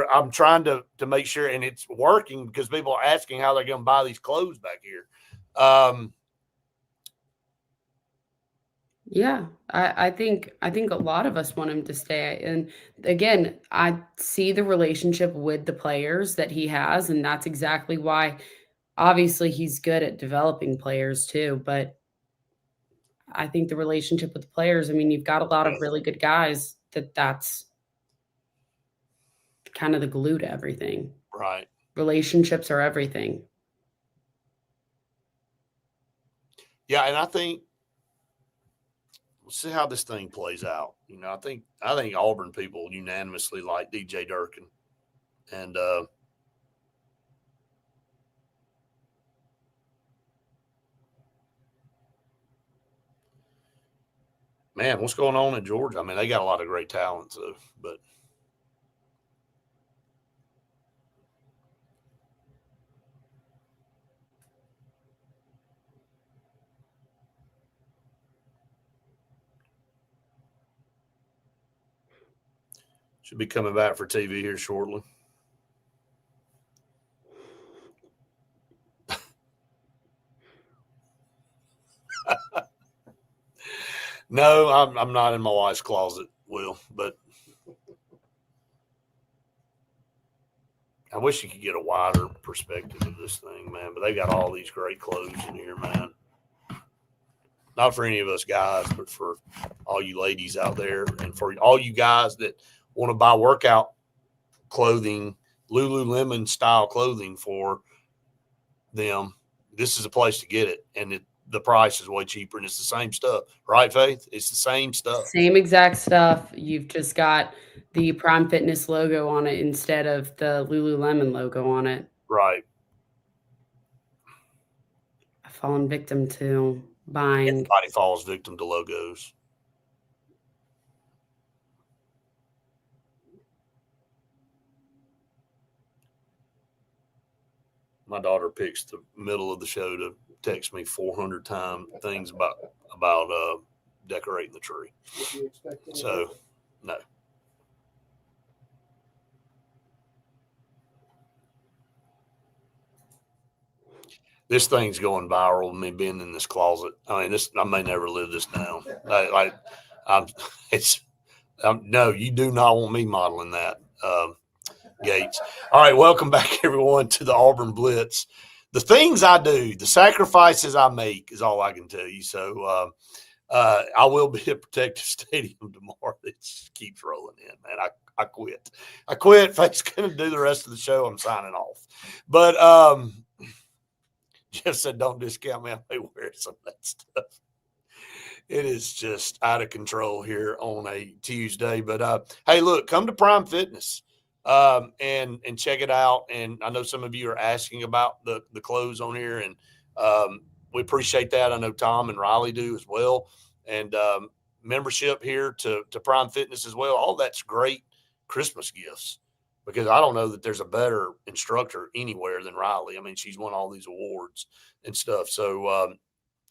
I'm trying to make sure, and it's working because people are asking how they're going to buy these clothes back here. Yeah, I think a lot of us want him to stay. And again, I see the relationship with the players that he has, and that's exactly why obviously he's good at developing players too. But I think the relationship with the players, I mean, you've got a lot of really good guys that's kind of the glue to everything. Right. Relationships are everything. Yeah, and I think we'll see how this thing plays out. I think Auburn people unanimously like DJ Durkin, and man, what's going on in Georgia? I mean, they got a lot of great talent, so, but should be coming back for TV here shortly. No, I'm not in my wife's closet, Will, but I wish you could get a wider perspective of this thing, man. But they got all these great clothes in here, man. Not for any of us guys, but for all you ladies out there, and for all you guys that want to buy workout clothing, Lululemon style clothing for them. This is a place to get it, and the price is way cheaper, and it's the same stuff, right, Faith? It's the same stuff. Same exact stuff. You've just got the Prime Fitness logo on it instead of the Lululemon logo on it. Right. I've fallen victim to buying. Everybody falls victim to logos. My daughter picks the middle of the show to text me 400 times things about decorating the tree. Did you expect any So, different? no. This thing's going viral. Me being in this closet. I mean, I may never live this down. No, you do not want me modeling that, Gates. All right, welcome back, everyone, to the Auburn Blitz. The things I do, the sacrifices I make, is all I can tell you. So, I will be at Protective Stadium tomorrow. It just keeps rolling in, man. I quit. If it's going to do the rest of the show, I'm signing off. But Jeff said, don't discount me. I may wear some of that stuff. It is just out of control here on a Tuesday. But hey, look, come to Prime Fitness and check it out. And I know some of you are asking about the clothes on here, and we appreciate that. I know Tom and Riley do as well. And membership here to Prime Fitness as well. All that's great Christmas gifts, because I don't know that there's a better instructor anywhere than Riley. I mean, she's won all these awards and stuff. So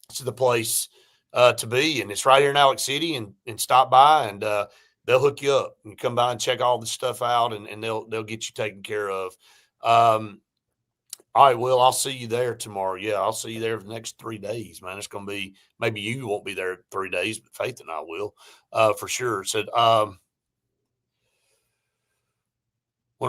it's the place to be. And it's right here in Alex City, and stop by, and they'll hook you up. You come by and check all this stuff out, and they'll get you taken care of. All right, Will, I'll see you there tomorrow. Yeah, I'll see you there for the next 3 days, man. It's going to be, maybe you won't be there 3 days, but Faith and I will for sure. Said, wonder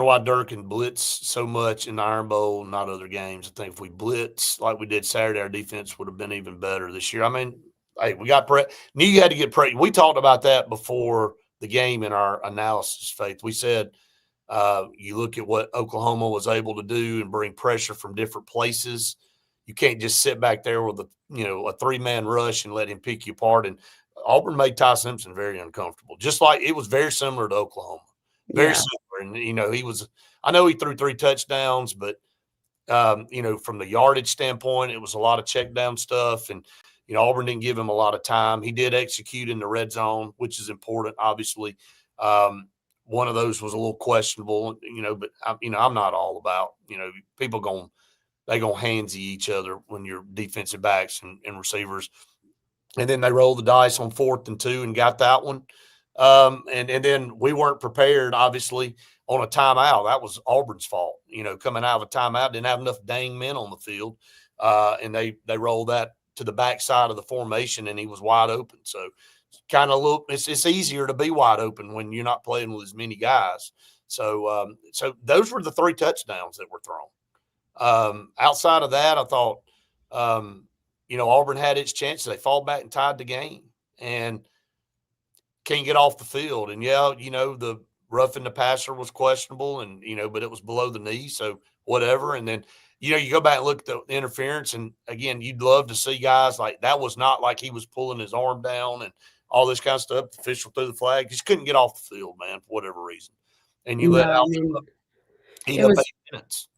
why Durkin blitz so much in the Iron Bowl, not other games. I think if we blitz like we did Saturday, our defense would have been even better this year. I mean, hey, we got knew you had to get We talked about that before the game in our analysis, Faith. We said you look at what Oklahoma was able to do and bring pressure from different places. You can't just sit back there with a 3-man rush and let him pick you apart. And Auburn made Ty Simpson very uncomfortable, just like it was very similar to Oklahoma. Very similar. And, I know he threw 3 touchdowns, but, from the yardage standpoint, it was a lot of check down stuff. And, Auburn didn't give him a lot of time. He did execute in the red zone, which is important, obviously. One of those was a little questionable, but, I'm not all about, people going to handsy each other when you're defensive backs and receivers. And then they rolled the dice on 4th and 2 and got that one. And then we weren't prepared, obviously, on a timeout. That was Auburn's fault. Coming out of a timeout, didn't have enough dang men on the field, and they rolled that to the backside of the formation, and he was wide open. So kind of it's easier to be wide open when you're not playing with as many guys. So those were the 3 touchdowns that were thrown. Outside of that, I thought, Auburn had its chances. They fall back and tied the game, and can't get off the field. And the roughing the passer was questionable, and but it was below the knee, so whatever. And then you go back and look at the interference, and again, you'd love to see guys like that. Was not like he was pulling his arm down and all this kind of stuff. The official threw the flag. Just couldn't get off the field, man, for whatever reason. And you let out eat up 8 minutes.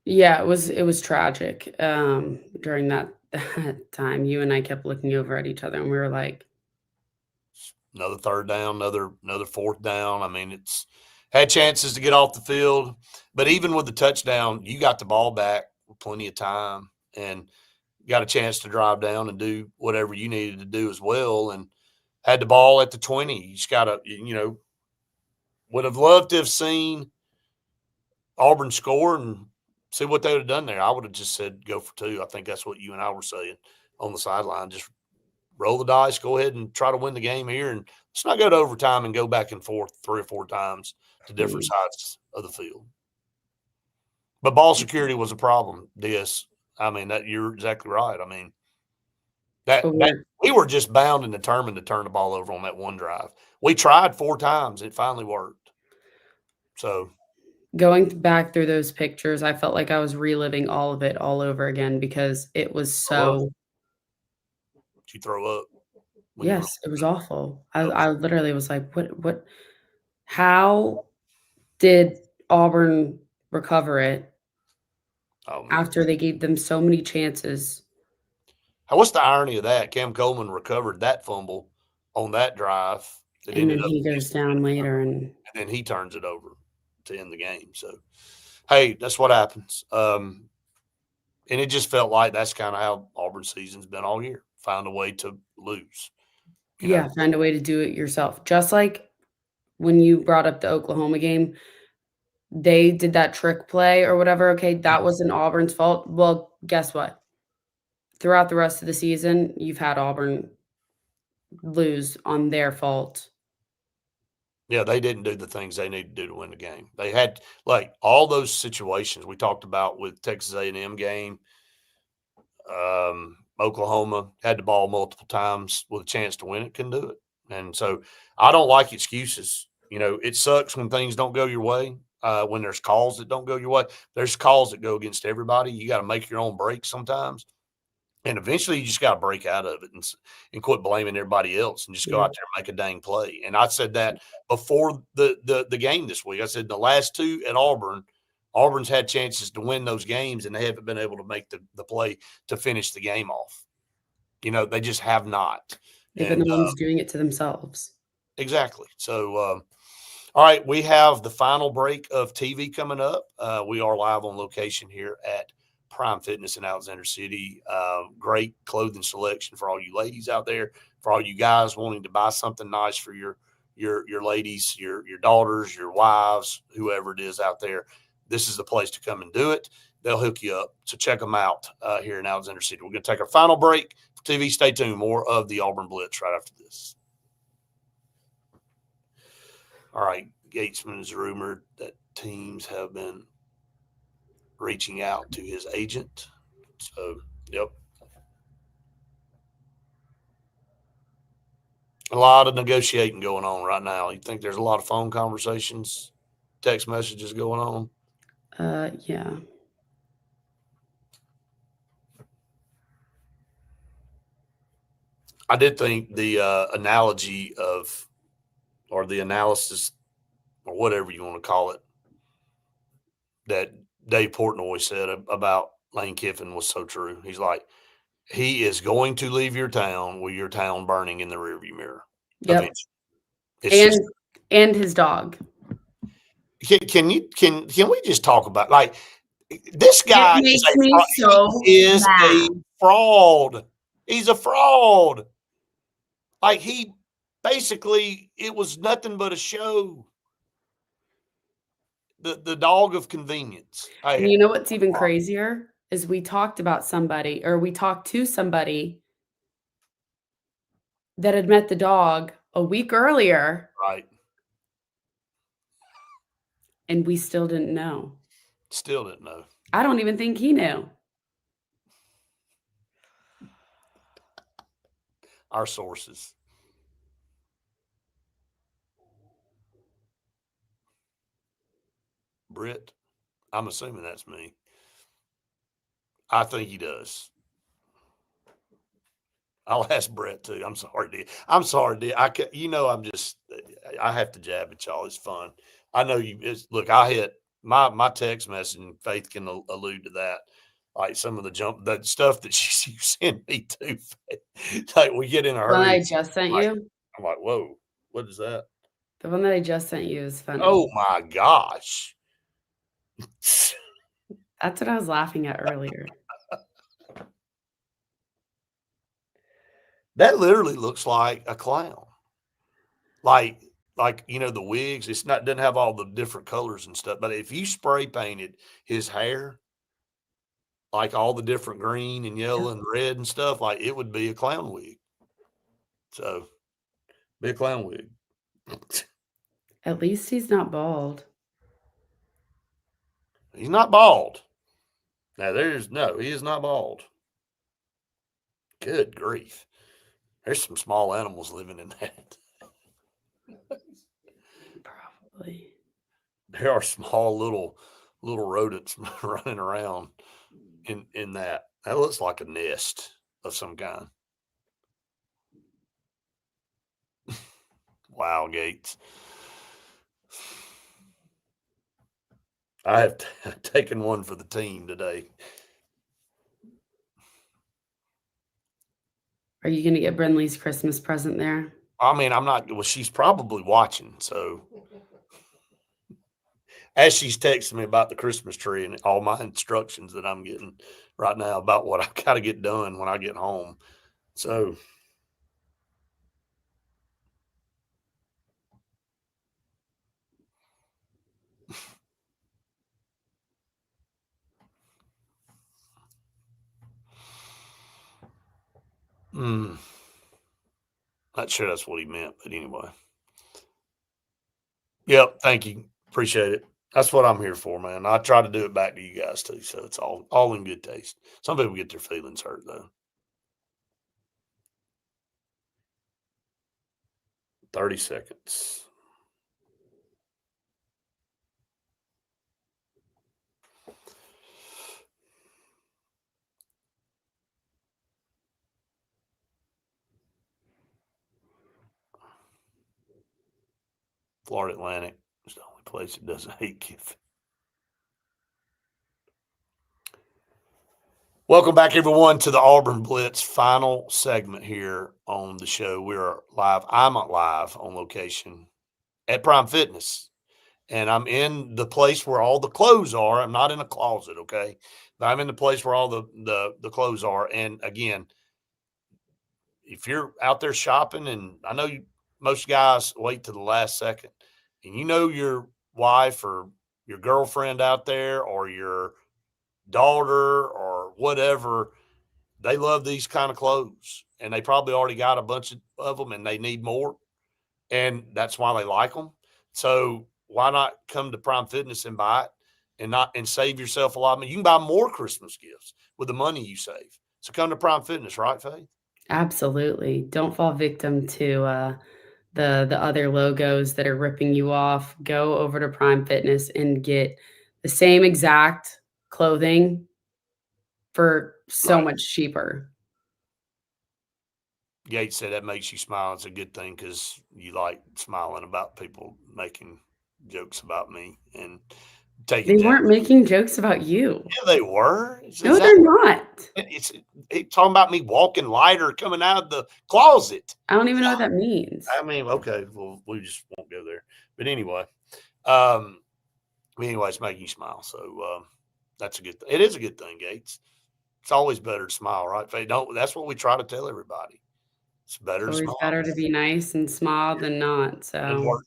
Yeah, it was tragic. During that time, you and I kept looking over at each other, and we were like, another 3rd down, another 4th down. I mean, it's had chances to get off the field, but even with the touchdown, you got the ball back with plenty of time and got a chance to drive down and do whatever you needed to do as well, and had the ball at the 20. You just got to, would have loved to have seen Auburn score and see what they would have done there. I would have just said go for 2. I think that's what you and I were saying on the sideline. Just roll the dice, go ahead and try to win the game here, and let's not go to overtime and go back and forth 3 or 4 times to different sides of the field. But ball security was a problem, I mean, that you're exactly right. I mean, that we were just bound and determined to turn the ball over on that one drive. We tried 4 times. It finally worked. So going back through those pictures, I felt like I was reliving all of it all over again, because it was so. Did you throw up? Yes, it was awful. I literally was like, what, how did Auburn recover it after they gave them so many chances? What's the irony of that? Cam Coleman recovered that fumble on that drive. That And then ended up he goes down later, and then he turns it over to end the game. So, hey, that's what happens. And it just felt like that's kind of how Auburn season's been all year. Find a way to lose. You know? find a way to do it yourself. Just like when you brought up the Oklahoma game, they did that trick play or whatever. Okay, that wasn't Auburn's fault. Well, guess what? Throughout the rest of the season, you've had Auburn lose on their fault. Yeah, they didn't do the things they need to do to win the game. They had like all those situations we talked about with Texas A&M game. Oklahoma had the ball multiple times with a chance to win it, couldn't do it. And so I don't like excuses. You know, it sucks when things don't go your way. When there's calls that don't go your way, there's calls that go against everybody. You got to make your own breaks sometimes. And eventually you just got to break out of it and quit blaming everybody else and just go out there and make a dang play. And I said that before the game this week. I said the last two at Auburn, Auburn's had chances to win those games, and they haven't been able to make the play to finish the game off. You know, they just have not. They've been the ones doing it to themselves. Exactly. So, all right, we have the final break of TV coming up. We are live on location here at Prime Fitness in Alexander City. Great clothing selection for all you ladies out there, for all you guys wanting to buy something nice for your ladies, your daughters, your wives, whoever it is out there. This is the place to come and do it. They'll hook you up. So check them out here in Alexander City. We're going to take our final break for TV. Stay tuned. More of the Auburn Blitz right after this. All right. Gatesman is rumored that teams have been reaching out to his agent. So, yep. A lot of negotiating going on right now. You think there's a lot of phone conversations, text messages going on? Yeah. I did think the analogy of, or the analysis, or whatever you want to call it, that Dave Portnoy said about Lane Kiffin was so true. He's like, he is going to leave your town with your town burning in the rearview mirror. Yep. And his dog. Can we just talk about, like, this guy is a fraud. He's a fraud. Like, he basically, it was nothing but a show. The dog of convenience. And you know what's even crazier is we talked to somebody that had met the dog a week earlier. Right. And we still didn't know. Still didn't know. I don't even think he knew. Our sources. Britt, I'm assuming that's me. I think he does. I'll ask Brett too. I'm sorry, D. I'm sorry, D. I have to jab at y'all. It's fun. I know you. Look, I hit my text message, and Faith can allude to that. Like some of the stuff that you send me too. Like we get in a hurry. The one I just sent you. I'm like, whoa, what is that? The one that I just sent you is funny. Oh my gosh. That's what I was laughing at earlier. That literally looks like a clown. Like the wigs, doesn't have all the different colors and stuff. But if you spray painted his hair, like all the different green and yellow and red and stuff, like it would be a clown wig. So be a clown wig. At least he's not bald. He's not bald. Now he is not bald. Good grief. There's some small animals living in that. Probably. There are small little rodents running around in that. That looks like a nest of some kind. Wow, Gates. I have taken one for the team today. Are you gonna get Brinley's Christmas present there? I mean, I'm not. Well, she's probably watching. So as she's texting me about the Christmas tree and all my instructions that I'm getting right now about what I've got to get done when I get home. So. Not sure that's what he meant, but anyway. Yep. Thank you. Appreciate it. That's what I'm here for, man. I try to do it back to you guys too. So it's all in good taste. Some people get their feelings hurt though. 30 seconds. Florida Atlantic is the only place that doesn't hate Kiffin. Welcome back, everyone, to the Auburn Blitz final segment here on the show. We are live. I'm live on location at Prime Fitness, and I'm in the place where all the clothes are. I'm not in a closet, okay? But I'm in the place where all the clothes are. And again, if you're out there shopping, and I know most guys wait to the last second, and you know your wife or your girlfriend out there or your daughter or whatever, they love these kind of clothes, and they probably already got a bunch of them and they need more, and that's why they like them. So why not come to Prime Fitness and buy it and save yourself a lot of money? You can buy more Christmas gifts with the money you save. So come to Prime Fitness, right, Faith? Absolutely. Don't fall victim to the other logos that are ripping you off. Go over to Prime Fitness and get the same exact clothing for so Right. much cheaper. Gates said that makes you smile. It's a good thing because you like smiling about people making jokes about me and taking. They weren't making jokes about you. Yeah, they were. No, they're not. It's talking about me walking lighter coming out of the closet. I don't even know what that means. I mean, okay, well, we just won't go there. But anyway, it's making you smile. So that's a good thing. It is a good thing, Gates. It's always better to smile, right? Faye? That's what we try to tell everybody. It's better to It's always smile. better to be nice and smile than not. So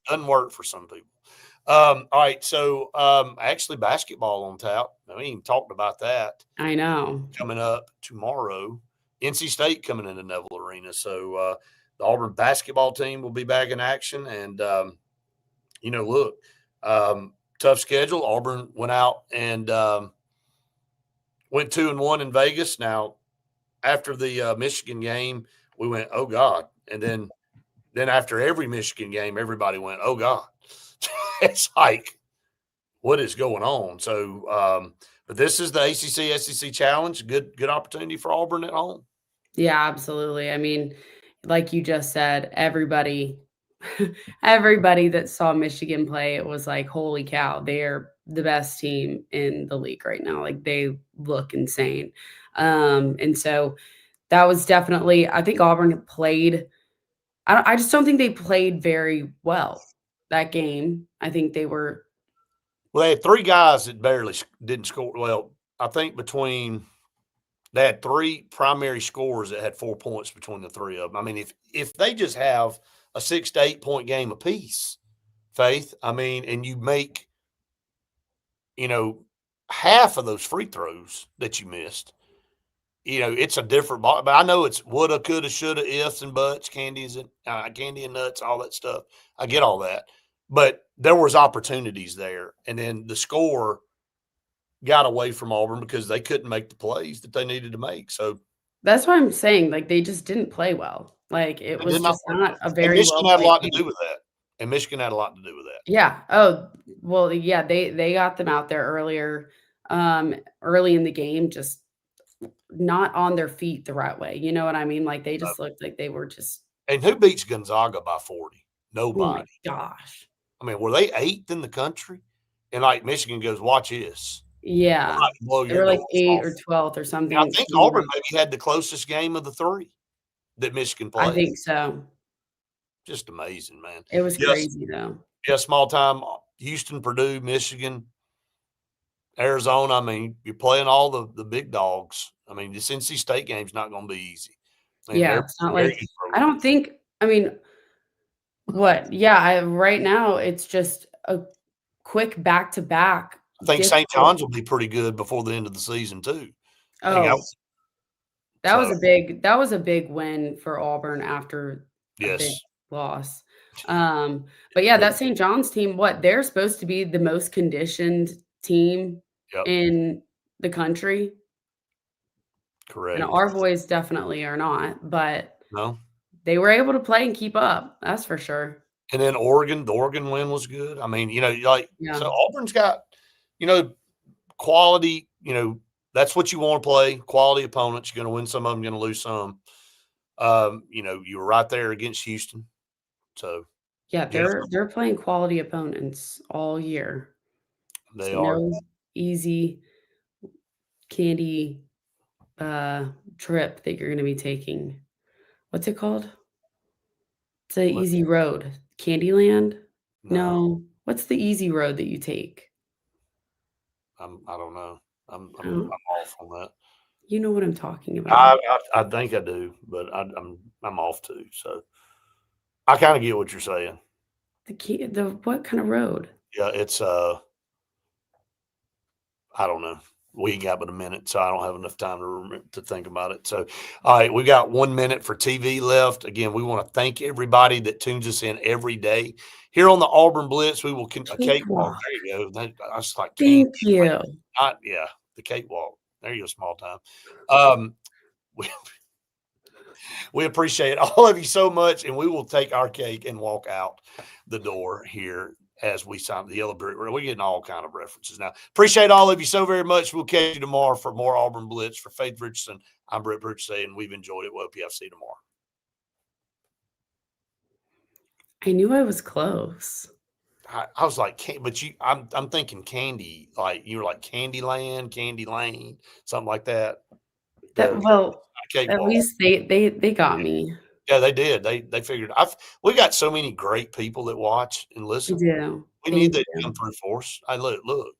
Doesn't work for some people. All right, so actually basketball on tap. I mean, talked about that. I know. Coming up tomorrow, NC State coming into Neville Arena. So the Auburn basketball team will be back in action. And, look, tough schedule. Auburn went out and went 2-1 in Vegas. Now, after the Michigan game, we went, oh, God. And then after every Michigan game, everybody went, oh, God. It's like, what is going on? So, but this is the ACC SEC Challenge. Good opportunity for Auburn at home. Yeah, absolutely. I mean, like you just said, everybody that saw Michigan play, it was like, holy cow, they're the best team in the league right now. Like they look insane. And so that was definitely, I think Auburn played. I just don't think they played very well that game. I think they were. Well, they had three guys that barely didn't score. Well, I think they had three primary scorers that had 4 points between the three of them. I mean, if they just have a 6 to 8 point game apiece, Faith, I mean, and you make, half of those free throws that you missed, it's a different ball. But I know it's woulda, coulda, shoulda, ifs and buts, candy and nuts, all that stuff. I get all that. But there was opportunities there. And then the score got away from Auburn because they couldn't make the plays that they needed to make. So that's what I'm saying. Like they just didn't play well. Like it was just not a very Michigan well had a lot to game. do with that. And Michigan had a lot to do with that. Yeah. Oh, well, yeah, they got them out there earlier, early in the game, just not on their feet the right way. You know what I mean? Like they just looked like they were just. And who beats Gonzaga by 40? Oh Nobody. my gosh. I mean, were they 8th in the country? And like Michigan goes, watch this. Yeah. They were like 8th or 12th or something. And I think Auburn maybe had the closest game of the three. that Michigan I plays. think so. Just amazing, man. It was Yes. crazy though. Yeah, small time. Houston, Purdue, Michigan, Arizona. I mean, you're playing all the big dogs. I mean, this NC State game's not going to be easy. I mean, Yeah, they're it's not very like good I program. don't think I mean, what? Yeah, right now it's just a quick back to back. I think St. John's will be pretty good before the end of the season too. I think Oh, that was a big win for Auburn after a big yes. loss. But yeah, that St. John's team, they're supposed to be the most conditioned team Yep. in the country. Correct. And our boys definitely are not, but No. they were able to play and keep up. That's for sure. And then Oregon, the Oregon win was good. I mean, like Yeah. so Auburn's got, quality, that's what you want to play. Quality opponents. You're going to win some of them, you're going to lose some. You were right there against Houston. So Yeah, they're playing quality opponents all year. they So are. no easy candy trip that you're going to be taking. What's it called? It's an easy road. Candyland? No. What's the easy road that you take? I don't know. I'm Oh. off on that. You know what I'm talking about. I think I do, but I'm off too. So I kind of get what you're saying. The what kind of road? Yeah, it's I don't know. We got but a minute, so I don't have enough time to think about it. So, all right, we got 1 minute for TV left. Again, we want to thank everybody that tunes us in every day here on the Auburn Blitz. We will a cakewalk. There you go. I was like, thank you. The cakewalk. There you go, small time. We appreciate all of you so much, and we will take our cake and walk out the door here as we sign the yellow brick. We're getting all kind of references now. Appreciate all of you so very much. We'll catch you tomorrow for more Auburn Blitz. For Faith Richardson, I'm Brett Bridge saying we've enjoyed it. We'll hope you have see you tomorrow. I knew I was close. I was like, but I'm thinking candy, like you were like Candyland, Candy Lane, something like that. At least they got me. Yeah, they did. They figured. We got so many great people that watch and listen. We do. We need that to come through for us. Look.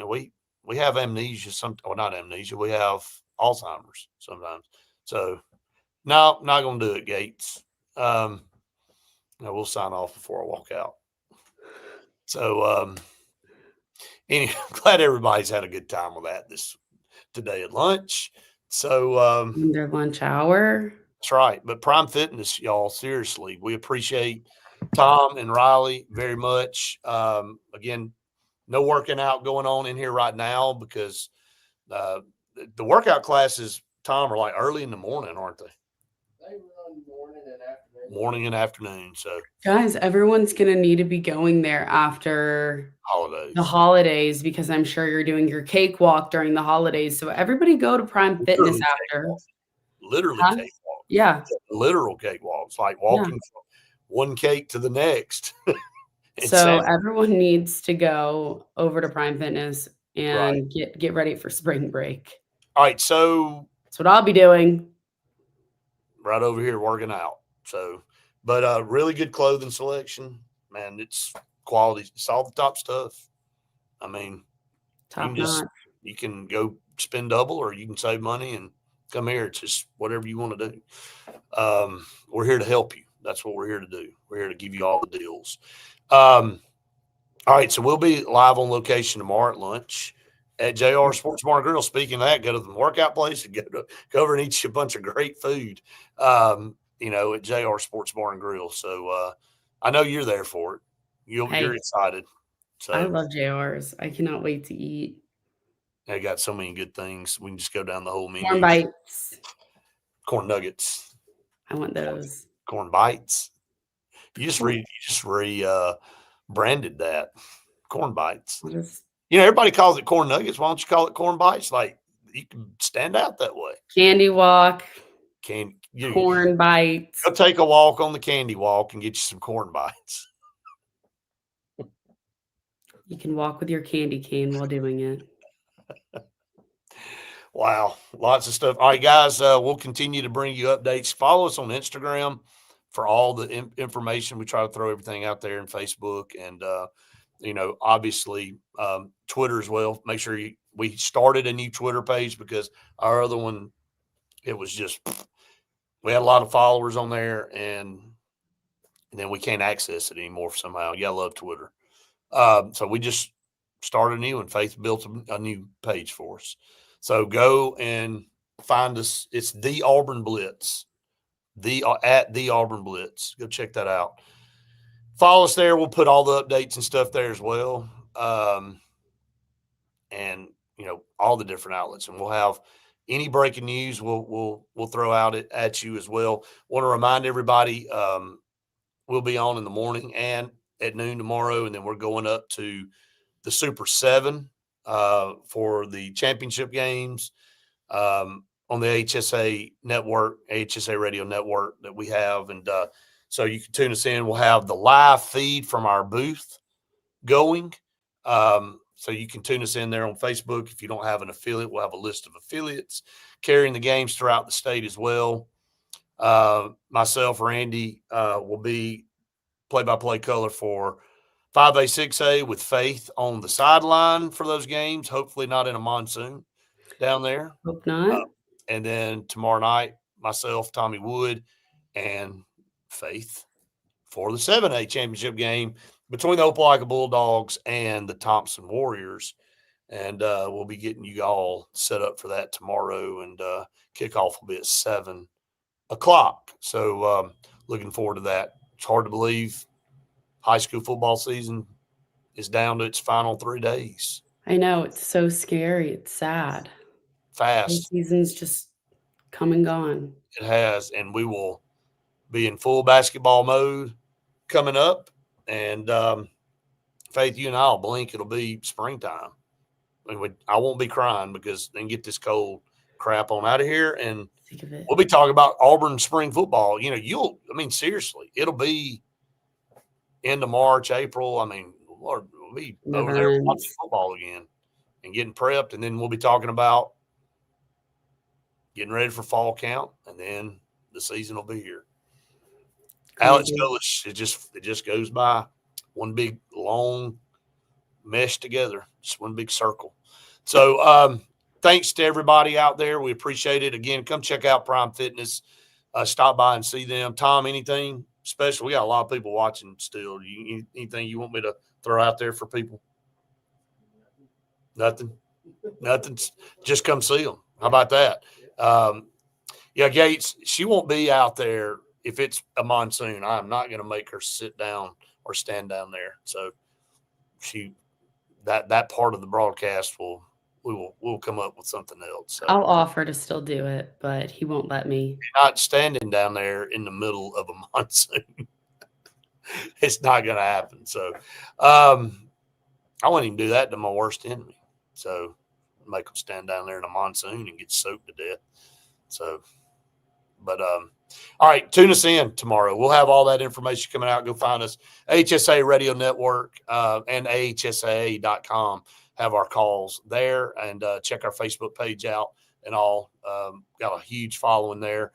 We have amnesia. Not amnesia. We have Alzheimer's sometimes. So, no, not going to do it, Gates. We'll sign off before I walk out. So, anyway, glad everybody's had a good time with that today at lunch. So, in their lunch hour. That's right. But Prime Fitness, y'all, seriously, we appreciate Tom and Riley very much. Again, no working out going on in here right now because the workout classes, Tom, are like early in the morning, aren't they? They run morning and afternoon. Morning and afternoon. So, guys, everyone's going to need to be going there after the holidays because I'm sure you're doing your cakewalk during the holidays. So everybody go to Prime Fitness after. Literally cakewalk. Yeah. Literal cakewalks, like walking from one cake to the next. So everyone needs to go over to Prime Fitness and get ready for spring break. All right. So that's what I'll be doing. Right over here working out. So, but really good clothing selection, man. It's quality. It's all the top stuff. I mean, you can go spend double or you can save money and come here. It's just whatever you want to do. We're here to help you. That's what we're here to do. We're here to give you all the deals. All right. So we'll be live on location tomorrow at lunch at JR Sports Bar and Grill. Speaking of that, go to the workout place and go over and eat you a bunch of great food, at JR Sports Bar and Grill. So I know you're there for it. You're excited. So I love JR's. I cannot wait to eat. They got so many good things. We can just go down the whole menu. Corn bites. Corn nuggets. I want those. Corn bites. You just branded that. Corn bites. Everybody calls it corn nuggets. Why don't you call it corn bites? Like you can stand out that way. Candy walk. Corn bites. Go take a walk on the candy walk and get you some corn bites. You can walk with your candy cane while doing it. Wow, lots of stuff. All right, guys, we'll continue to bring you updates. Follow us on Instagram for all the information. We try to throw everything out there in Facebook and, obviously Twitter as well. Make sure we started a new Twitter page because our other one, it was just, we had a lot of followers on there and then we can't access it anymore somehow. Yeah, I love Twitter. So we just started a new one. Faith built a new page for us. So go and find us. It's the Auburn Blitz, at the Auburn Blitz. Go check that out. Follow us there. We'll put all the updates and stuff there as well. And all the different outlets, and we'll have any breaking news. We'll throw out it at you as well. Want to remind everybody, we'll be on in the morning and at noon tomorrow, and then we're going up to the Super 7 for the championship games on the HSA network, HSA radio network that we have. And so you can tune us in. We'll have the live feed from our booth going. So you can tune us in there on Facebook. If you don't have an affiliate, we'll have a list of affiliates carrying the games throughout the state as well. Myself, Randy, will be play-by-play color for 5A, 6A with Faith on the sideline for those games. Hopefully not in a monsoon down there. Hope not. And then tomorrow night, myself, Tommy Wood, and Faith for the 7A championship game between the Opelika Bulldogs and the Thompson Warriors. And we'll be getting you all set up for that tomorrow. And kickoff will be at 7 o'clock. So looking forward to that. It's hard to believe high school football season is down to its final 3 days. I know. It's so scary. It's sad. Fast. The season's just come and gone. It has. And we will be in full basketball mode coming up. And Faith, you and I will blink. It'll be springtime. I won't be crying because then get this cold crap on out of here. And we'll be talking about Auburn spring football. Seriously, it'll be end of March, April. Lord, we'll be over there watching football again and getting prepped. And then we'll be talking about getting ready for fall camp. And then the season will be here. Alex Gullish, it just goes by one big long mesh together, just one big circle. So thanks to everybody out there. We appreciate it. Again, come check out Prime Fitness. Stop by and see them. Tom, anything special? We got a lot of people watching still. Anything you want me to throw out there for people? Nothing. Just come see them. How about that? Gates, she won't be out there if it's a monsoon. I'm not going to make her sit down or stand down there. So that part of the broadcast we'll come up with something else. So I'll offer to still do it, but he won't let me. You're not standing down there in the middle of a monsoon. It's not going to happen. So I wouldn't even do that to my worst enemy. So make them stand down there in a monsoon and get soaked to death. So, but all right, tune us in tomorrow. We'll have all that information coming out. Go find us, HSA Radio Network and AHSAA.com. Have our calls there and check our Facebook page out and all. Got a huge following there.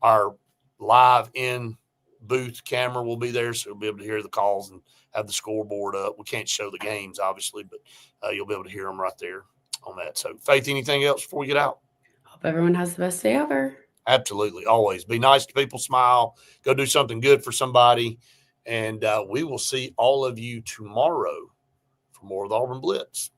Our live in booth camera will be there, so you'll be able to hear the calls and have the scoreboard up. We can't show the games, obviously, but you'll be able to hear them right there on that. So, Faith, anything else before we get out? Hope everyone has the best day ever. Absolutely. Always be nice to people, smile, go do something good for somebody. And we will see all of you tomorrow for more of the Auburn Blitz.